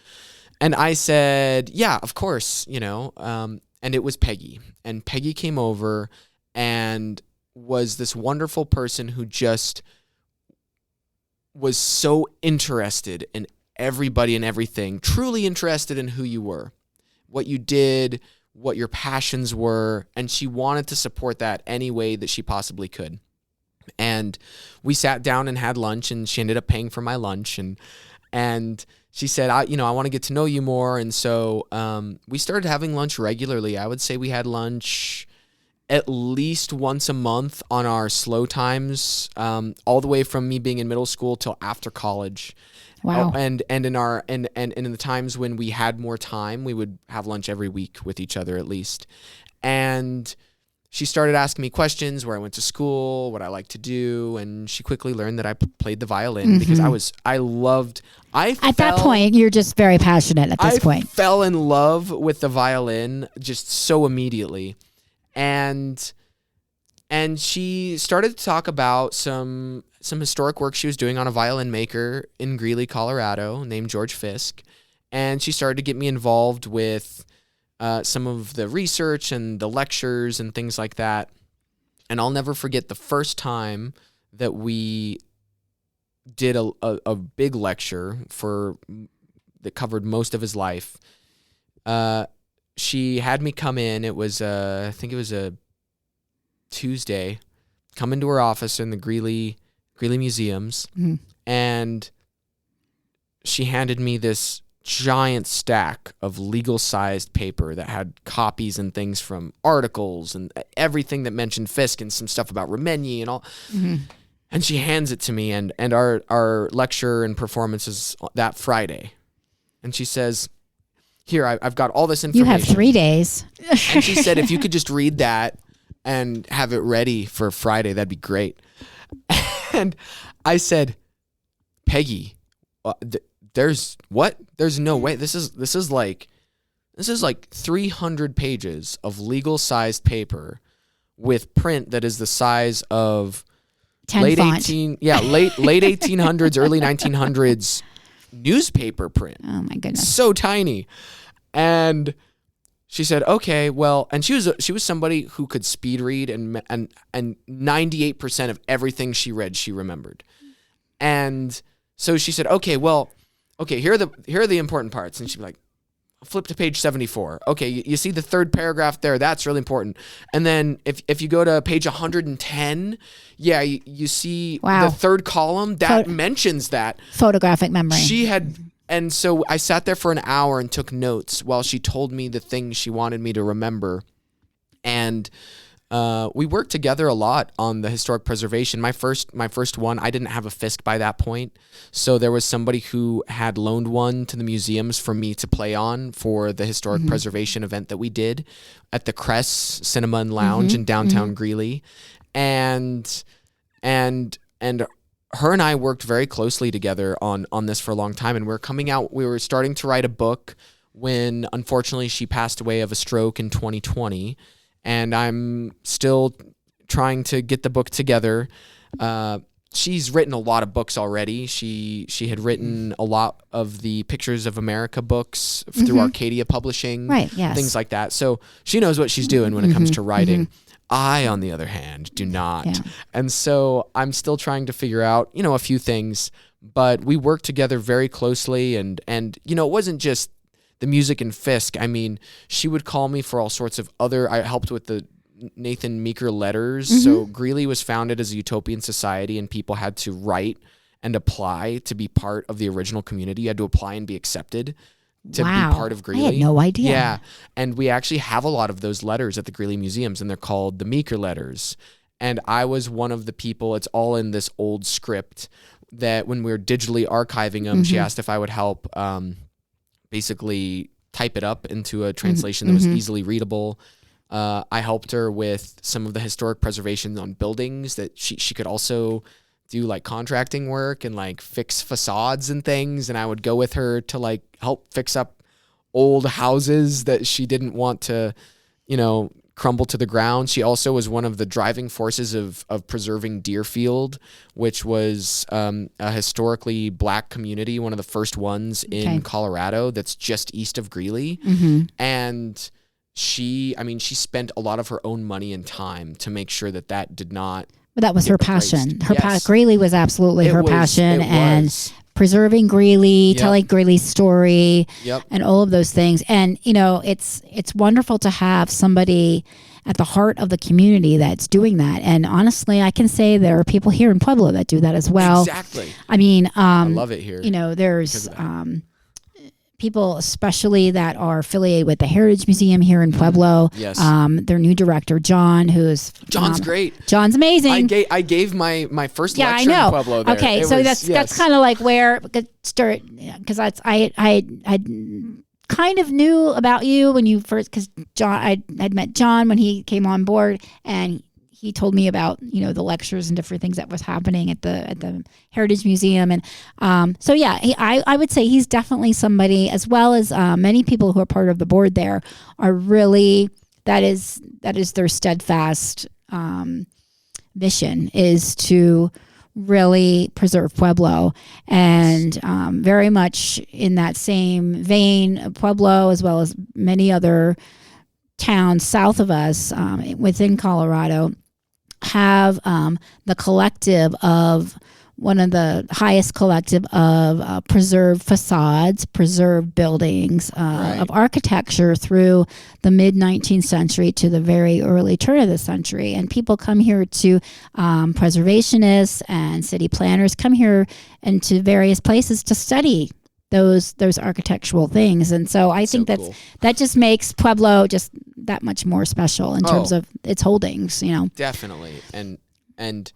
And I said, yeah, of course, and it was Peggy. And Peggy came over and was this wonderful person who just was so interested in everybody and everything, truly interested in who you were, what you did, what your passions were, and she wanted to support that any way that she possibly could. And we sat down and had lunch, and she ended up paying for my lunch, and she said, I want to get to know you more. And so we started having lunch regularly. I would say we had lunch at least once a month on our slow times, all the way from me being in middle school till after college. Wow. And in the times when we had more time, we would have lunch every week with each other at least. And she started asking me questions, where I went to school, what I like to do, and she quickly learned that I played the violin because at that point, you're just very passionate at this point. I fell in love with the violin just so immediately. And she started to talk about some historic work she was doing on a violin maker in Greeley, Colorado, named George Fisk. And she started to get me involved with some of the research and the lectures and things like that. And I'll never forget the first time that we did a big lecture that covered most of his life. She had me come in. It was I think it was a Tuesday. Come into her office in the Greeley Museums, and she handed me this giant stack of legal-sized paper that had copies and things from articles and everything that mentioned Fisk and some stuff about Remenyi and all. Mm-hmm. And she hands it to me, and our lecture and performance is that Friday. And she says, here, I've got all this information. You have 3 days. And she said, if you could just read that and have it ready for Friday, that'd be great. And I said, Peggy, there's no way. This is like 300 pages of legal sized paper with print that is the size of 10 late font. 1800s, early 1900s newspaper print. Oh my goodness. So tiny. And she said, okay, well, and she was somebody who could speed read, and 98% of everything she read, she remembered. And so she said, okay, here are the important parts. And she'd be like, flip to page 74. Okay, you see the third paragraph there. That's really important. And then if you go to page 110, you see the third column that mentions that. Photographic memory. And so I sat there for an hour and took notes while she told me the things she wanted me to remember. And we worked together a lot on the historic preservation. My first one, I didn't have a Fisk by that point. So there was somebody who had loaned one to the museums for me to play on for the historic preservation event that we did at the Cress Cinema and Lounge in downtown Greeley. And her and I worked very closely together on this for a long time. And we were starting to write a book when, unfortunately, she passed away of a stroke in 2020. And I'm still trying to get the book together. She's written a lot of books already. She had written a lot of the Pictures of America books through Arcadia Publishing, things like that. So she knows what she's doing when it comes to writing. I, on the other hand, do not. Yeah. And so I'm still trying to figure out, a few things, but we work together very closely. And it wasn't just the music and Fisk. I mean, she would call me for all sorts of I helped with the Nathan Meeker letters. So Greeley was founded as a utopian society, and people had to write and apply to be part of the original community. You had to apply and be accepted to be part of Greeley. I had no idea. Yeah. And we actually have a lot of those letters at the Greeley museums, and they're called the Meeker letters. And I was one of the people, it's all in this old script, that when we were digitally archiving them, she asked if I would help basically type it up into a translation that was easily readable. I helped her with some of the historic preservation on buildings that she could also do, like contracting work and like fix facades and things. And I would go with her to like help fix up old houses that she didn't want to, crumble to the ground. She also was one of the driving forces of preserving Deerfield, which was a historically Black community, one of the first ones in Colorado that's just east of Greeley. And she spent a lot of her own money and time to make sure that did not. But that was her passion. Greeley was absolutely her passion. And preserving Greeley, telling Greeley's story, and all of those things. And, it's wonderful to have somebody at the heart of the community that's doing that. And honestly, I can say there are people here in Pueblo that do that as well. Exactly. I mean, I love it here. There's people especially that are affiliated with the Heritage Museum here in Pueblo. Yes. Their new director, John, John's great. John's amazing. I gave my first lecture in Pueblo there. Okay, that's kind of like where it started, because I kind of knew about you when you first, because I'd met John when he came on board, and he told me about the lectures and different things that was happening at the Heritage Museum. And I would say he's definitely somebody, as well as many people who are part of the board there, are really, that is their steadfast mission, is to really preserve Pueblo. And very much in that same vein, Pueblo, as well as many other towns south of us within Colorado, have the collective of one of the highest collective of preserved facades, preserved buildings, of architecture through the mid-19th century to the very early turn of the century. And people come here to, preservationists and city planners come here and to various places to study those architectural things. And so I think that just makes Pueblo just that much more special in terms of its holdings, Definitely. And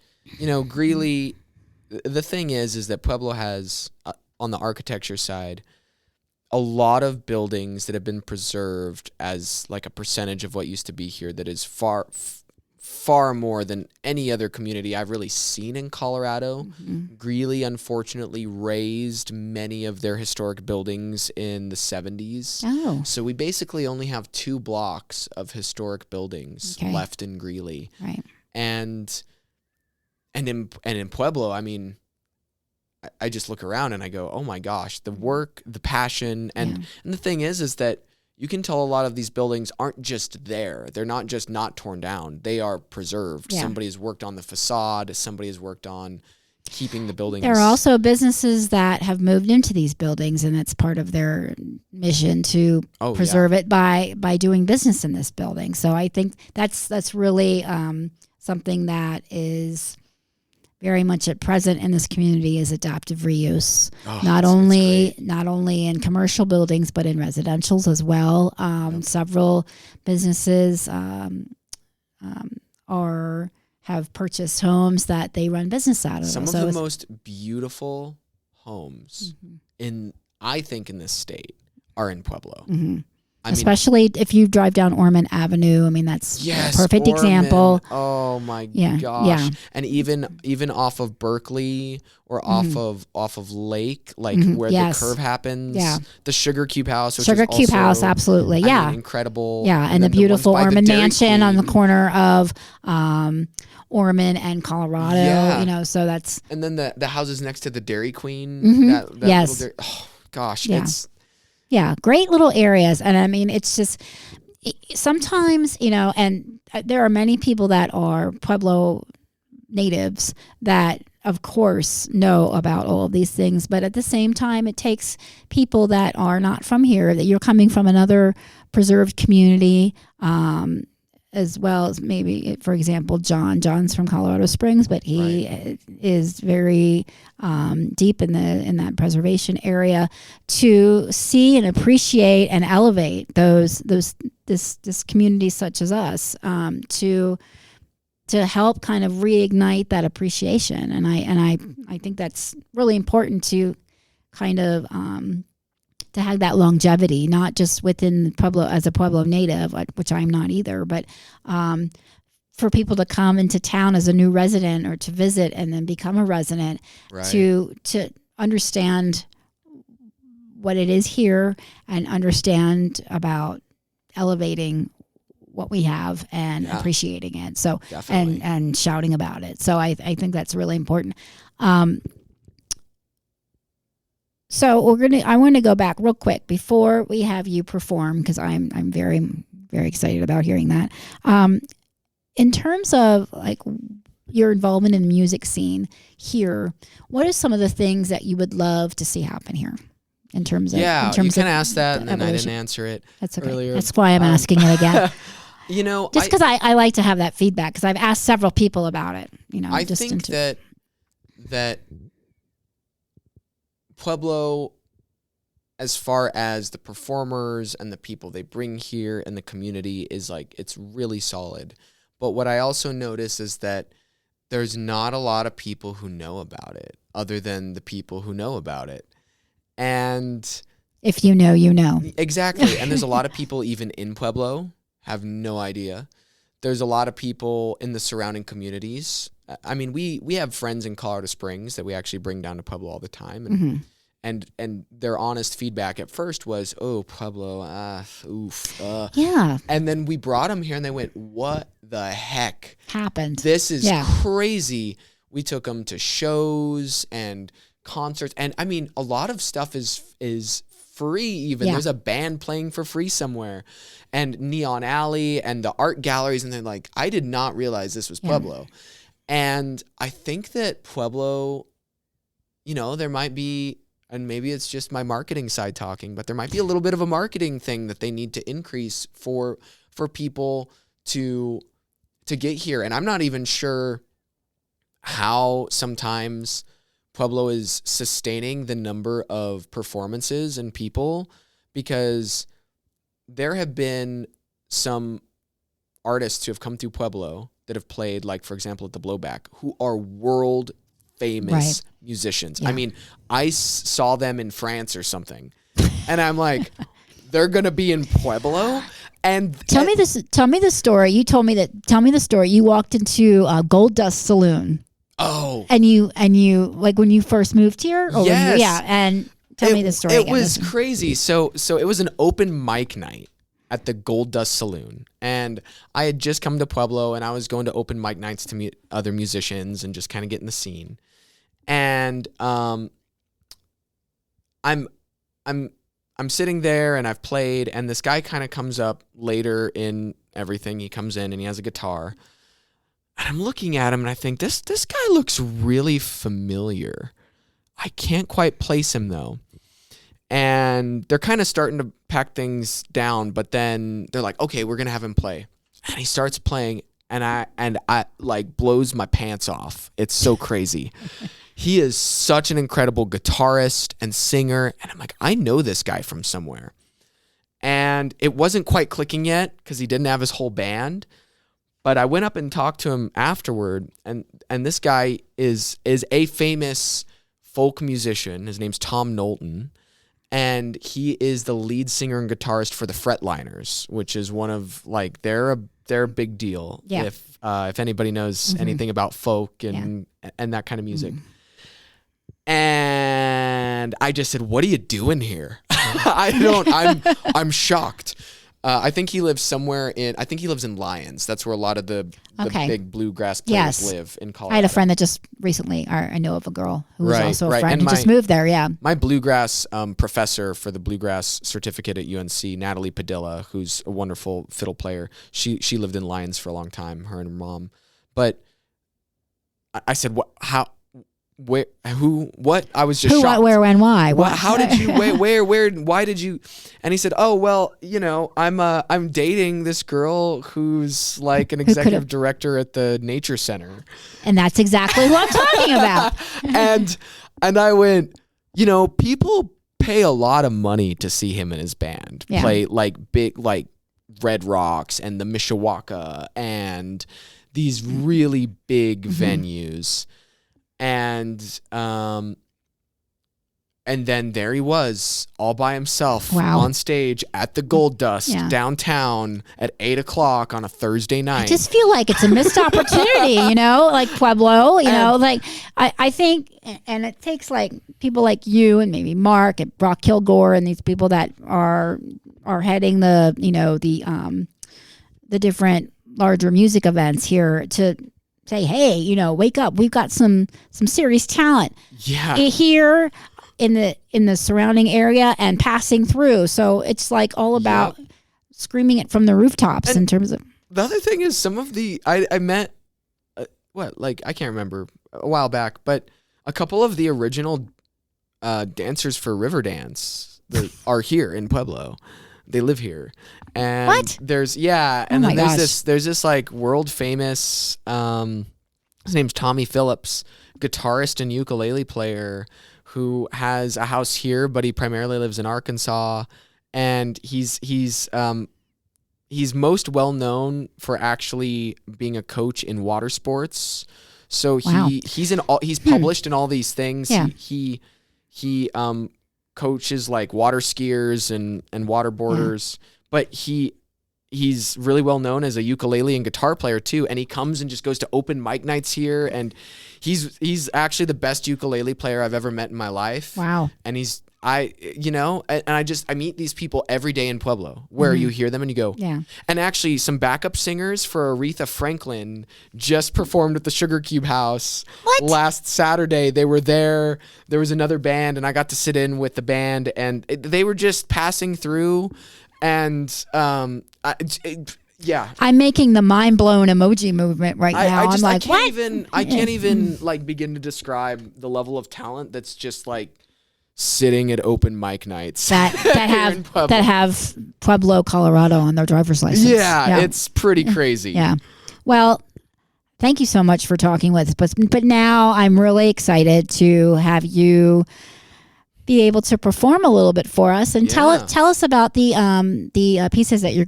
Greeley, the thing is that Pueblo has, on the architecture side, a lot of buildings that have been preserved as like a percentage of what used to be here that is far far more than any other community I've really seen in Colorado. Greeley, unfortunately, razed many of their historic buildings in the 70s. Oh. So we basically only have 2 blocks of historic buildings left in Greeley. Right. And in Pueblo, I mean, I just look around and I go, oh my gosh, the work, the passion. And the thing is that you can tell a lot of these buildings aren't just there. They're not just not torn down. They are preserved. Yeah. Somebody has worked on the facade. Somebody has worked on keeping the buildings. There are also businesses that have moved into these buildings, and it's part of their mission to preserve it by doing business in this building. So I think that's really something that is very much at present in this community is adaptive reuse. Not only in commercial buildings, but in residentials as well. Several businesses have purchased homes that they run business out of. Some of the most beautiful homes I think in this state are in Pueblo. Especially if you drive down Ormond Avenue. I mean, that's a perfect Ormond. example. Oh my gosh. Yeah. And even off of Berkeley or off of Lake, like where the curve happens. Yeah. The Sugar Cube House, which Sugar is Cube also, House, absolutely. I mean, incredible. Yeah, and the beautiful ones by Ormond the Dairy Mansion on the Queen. corner of Ormond and Colorado. Yeah. So that's And then the houses next to the Dairy Queen. That Yes. little oh gosh, Yeah. it's great little areas. And I mean, it's just sometimes, and there are many people that are Pueblo natives that, of course, know about all of these things. But at the same time, it takes people that are not from here, that you're coming from another preserved community, as well as maybe, for example, John's from Colorado Springs, but he is very deep in that preservation area, to see and appreciate and elevate this community such as us, to help kind of reignite that appreciation. And I think that's really important to kind of to have that longevity, not just within Pueblo as a Pueblo native, which I'm not either, but for people to come into town as a new resident or to visit and then become a resident, to understand what it is here and understand about elevating what we have and appreciating it. So and shouting about it. So I think that's really important. So I want to go back real quick before we have you perform, because I'm very, very excited about hearing that. In terms of like your involvement in the music scene here, what are some of the things that you would love to see happen here? In terms of you kind of asked that, and then I didn't answer it. That's okay. Earlier. That's why I'm asking it again. Just because I like to have that feedback, because I've asked several people about it. I think that Pueblo, as far as the performers and the people they bring here and the community, is like, it's really solid. But what I also notice is that there's not a lot of people who know about it, other than the people who know about it. And if you know, you know. Exactly. And there's a lot of people even in Pueblo have no idea. There's a lot of people in the surrounding communities. I mean, we have friends in Colorado Springs that we actually bring down to Pueblo all the time. And their honest feedback at first was, oh, Pueblo, Yeah. And then we brought them here and they went, what the heck happened? This is crazy. We took them to shows and concerts. And I mean, a lot of stuff is free even. There's a band playing for free somewhere. And Neon Alley and the art galleries. And they're like, I did not realize this was Pueblo. And I think that Pueblo, there might be, and maybe it's just my marketing side talking, but there might be a little bit of a marketing thing that they need to increase for people to get here. And I'm not even sure how sometimes Pueblo is sustaining the number of performances and people, because there have been some artists who have come through Pueblo that have played, like, for example, at the Blowback, who are world famous musicians. I mean, I saw them in France or something. And I'm like, they're going to be in Pueblo. And tell me the story. Tell me the story. You walked into a Gold Dust Saloon. Oh. And you like when you first moved here? Or Yes. And tell me the story It again. was crazy. So it was an open mic night at the Gold Dust Saloon. And I had just come to Pueblo and I was going to open mic nights to meet other musicians and just kind of get in the scene. And I'm sitting there and I've played, and this guy kind of comes up later in everything. He comes in and he has a guitar. And I'm looking at him and I think, this guy looks really familiar. I can't quite place him though. And they're kind of starting to pack things down, but then they're like, okay, we're going to have him play. And he starts playing and I like blows my pants off. It's so crazy. He is such an incredible guitarist and singer. And I'm like, I know this guy from somewhere. And it wasn't quite clicking yet because he didn't have his whole band. But I went up and talked to him afterward. And this guy is a famous folk musician. His name's Tom Knowlton. And he is the lead singer and guitarist for the Fretliners, which is one of like, they're a big deal. Yeah. If anybody knows anything about folk and that kind of music. And I just said, what are you doing here? I'm shocked. I think he lives in Lyons. That's where a lot of the big bluegrass players live in Colorado. I had a friend that just recently, I know of a girl who was also a friend and who just moved there. Yeah. My bluegrass professor for the bluegrass certificate at UNC, Natalie Padilla, who's a wonderful fiddle player. She lived in Lyons for a long time, her and her mom. But I said, what, how, where, who, what? I was just who, shocked. what, where, when, why? What? How did you, where, why did you? And he said, oh, well, I'm dating this girl who's like an executive director at the Nature Center. And that's exactly who I'm talking about. and I went, people pay a lot of money to see him and his band play like big, like Red Rocks and the Mishawaka and these really big venues. And then there he was all by himself on stage at the Gold Dust downtown at 8:00 on a Thursday night. I just feel like it's a missed opportunity, like Pueblo, like I think, and it takes like people like you and maybe Mark and Brock Kilgore and these people that are heading the different larger music events here to say, hey, wake up. We've got some serious talent here in the surrounding area and passing through. So it's like all about screaming it from the rooftops in terms of. The other thing is some of the, I met, I can't remember a while back, but a couple of the original dancers for Riverdance that are here in Pueblo. They live here. And what? There's this like world famous his name's Tommy Phillips, guitarist and ukulele player who has a house here, but he primarily lives in Arkansas, and he's most well known for actually being a coach in water sports. So he's published in all these things. Yeah. He coaches like water skiers and waterboarders, but he's really well known as a ukulele and guitar player too. And he comes and just goes to open mic nights here. And he's actually the best ukulele player I've ever met in my life. Wow. And I meet these people every day in Pueblo where you hear them and you go, yeah. And actually some backup singers for Aretha Franklin just performed at the Sugar Cube House last Saturday. They were there. There was another band and I got to sit in with the band and they were just passing through and, yeah. I'm making the mind blown emoji movement right now. I can't even like begin to describe the level of talent that's just like sitting at open mic nights that have Pueblo, Colorado on their driver's license. Yeah, it's pretty crazy. Yeah. Well, thank you so much for talking with us. But now I'm really excited to have you be able to perform a little bit for us and tell Yeah. us about the pieces that you're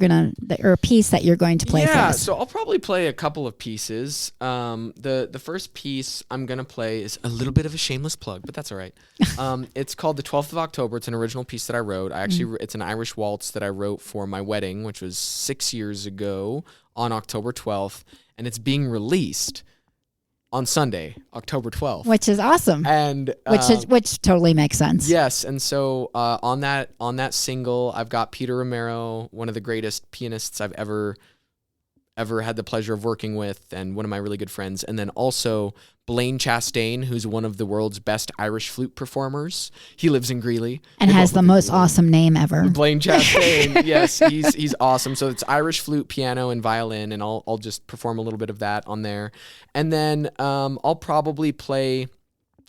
or piece that you're going to play for Yeah, us. so I'll probably play a couple of pieces. The first piece I'm gonna play is a little bit of a shameless plug, but that's all right. It's called The 12th of October. It's an original piece that I wrote. It's an Irish waltz that I wrote for my wedding, which was 6 years ago on October 12th, and it's being released on Sunday, October 12th. Which is awesome. And Which totally makes sense. yes, and so on that single, I've got Peter Romero, one of the greatest pianists I've ever had the pleasure of working with, and one of my really good friends, and then also Blaine Chastain, who's one of the world's best Irish flute performers. He lives in Greeley And They has both the live in most Greeley. awesome name ever. Blaine Chastain, yes, he's awesome. So it's Irish flute, piano, and violin, and I'll just perform a little bit of that on there, and then I'll probably play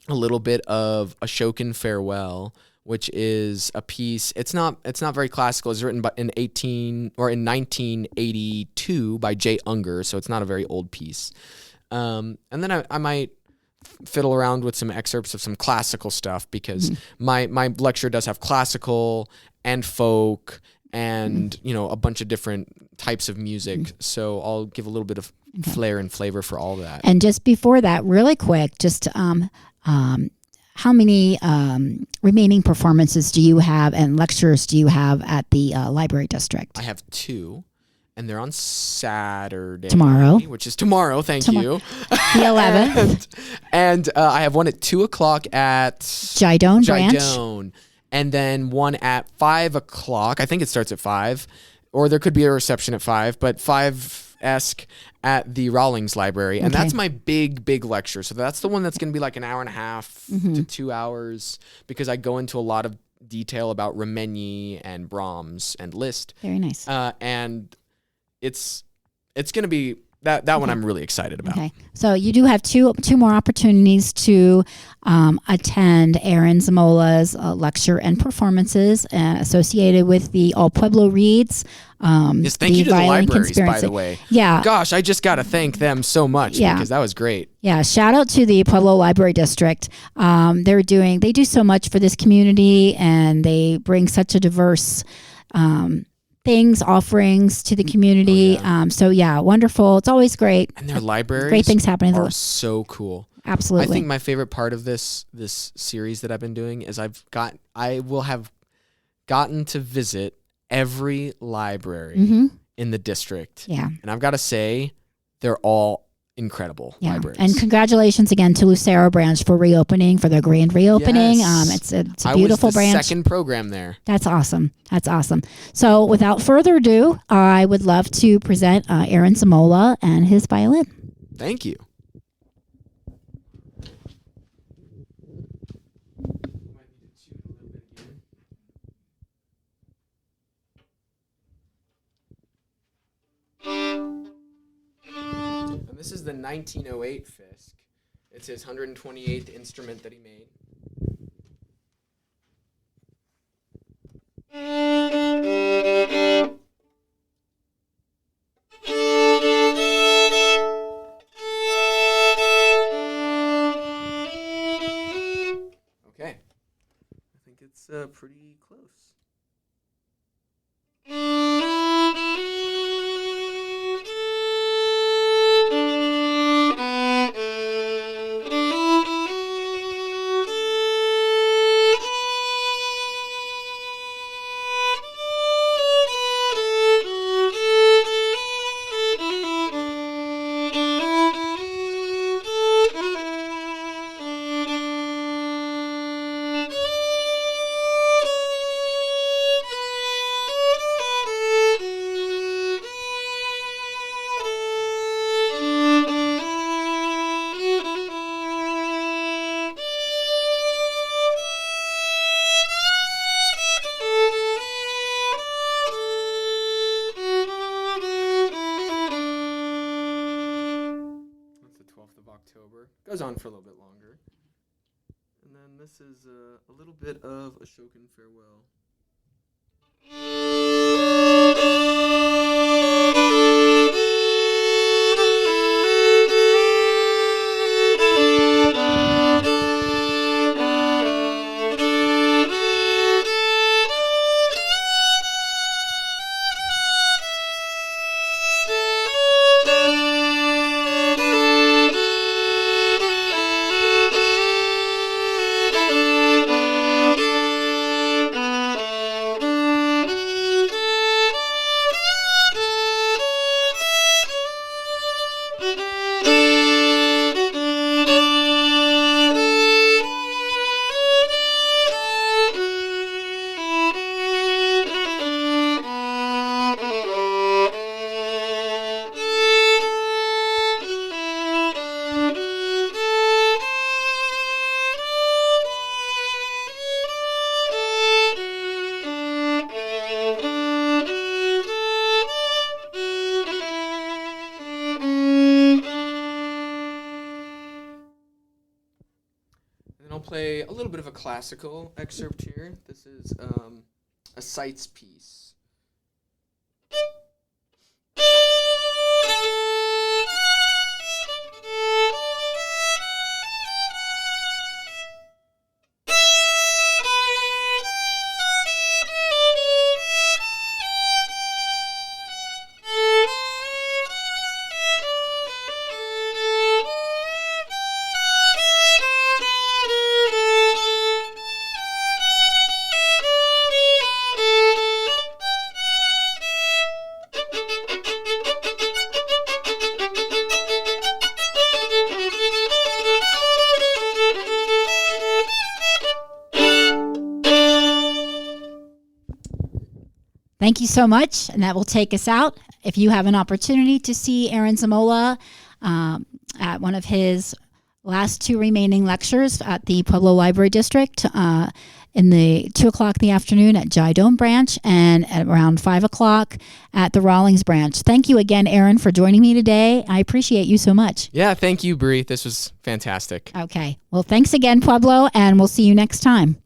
a little bit of Ashokan Farewell, which is a piece. It's not very classical. It's written in 1982 by Jay Unger, so it's not a very old piece. And then I might fiddle around with some excerpts of some classical stuff, because my lecture does have classical and folk and a bunch of different types of music. So I'll give a little bit of flair and flavor for all that. And just before that, really quick, just how many remaining performances do you have and lectures do you have at the library district? I have 2, and they're on Saturday. Tomorrow. Which is tomorrow, thank you. The 11th, And I have one at 2 o'clock at Jidone Branch. Jidone, and then one at 5 o'clock. I think it starts at 5, or there could be a reception at 5, but 5-esque at the Rawlings Library. And Okay. that's my big lecture. So that's the one that's going to be like an hour and a half to 2 hours, because I go into a lot of detail about Remenyi and Brahms and Liszt. Very nice. And it's going to be that one I'm really excited about. Okay, so you do have two more opportunities to attend Aaron Zimola's lecture and performances associated with the All Pueblo Reads. Yes, thank you to the Violin libraries, by Conspiracy. the way. Yeah. Gosh, I just got to thank them so much, Yeah. because that was great. Yeah, shout out to the Pueblo Library District. They do so much for this community, and they bring such a diverse offerings to the community. So yeah, wonderful. It's always great. And their libraries Great things happening. are so cool. Absolutely. I think my favorite part of this series that I've been doing is I will have gotten to visit every library in the district. Yeah. And I've got to say, they're all incredible libraries. And congratulations again to Lucero Branch for their grand reopening. Yes. It's a beautiful I was the branch. second program there. That's awesome. So without further ado, I would love to present Aaron Zimola and his violin. Thank you. And this is the 1908 Fisk. It's his 128th instrument that he made. Okay. I think it's pretty close. October. Goes on for a little bit longer. And then this is a little bit of Ashokan Farewell. play a little bit of a classical excerpt here. This is a Sights piece. Thank you so much, and that will take us out. If you have an opportunity to see Aaron Zimola at one of his last 2 remaining lectures at the Pueblo Library District in the 2 o'clock in the afternoon at Jai Dome Branch and at around 5 o'clock at the Rawlings Branch. Thank you again, Aaron, for joining me today. I appreciate you so much. Yeah, thank you, Bree. This was fantastic. Okay. Well, thanks again, Pueblo, and we'll see you next time.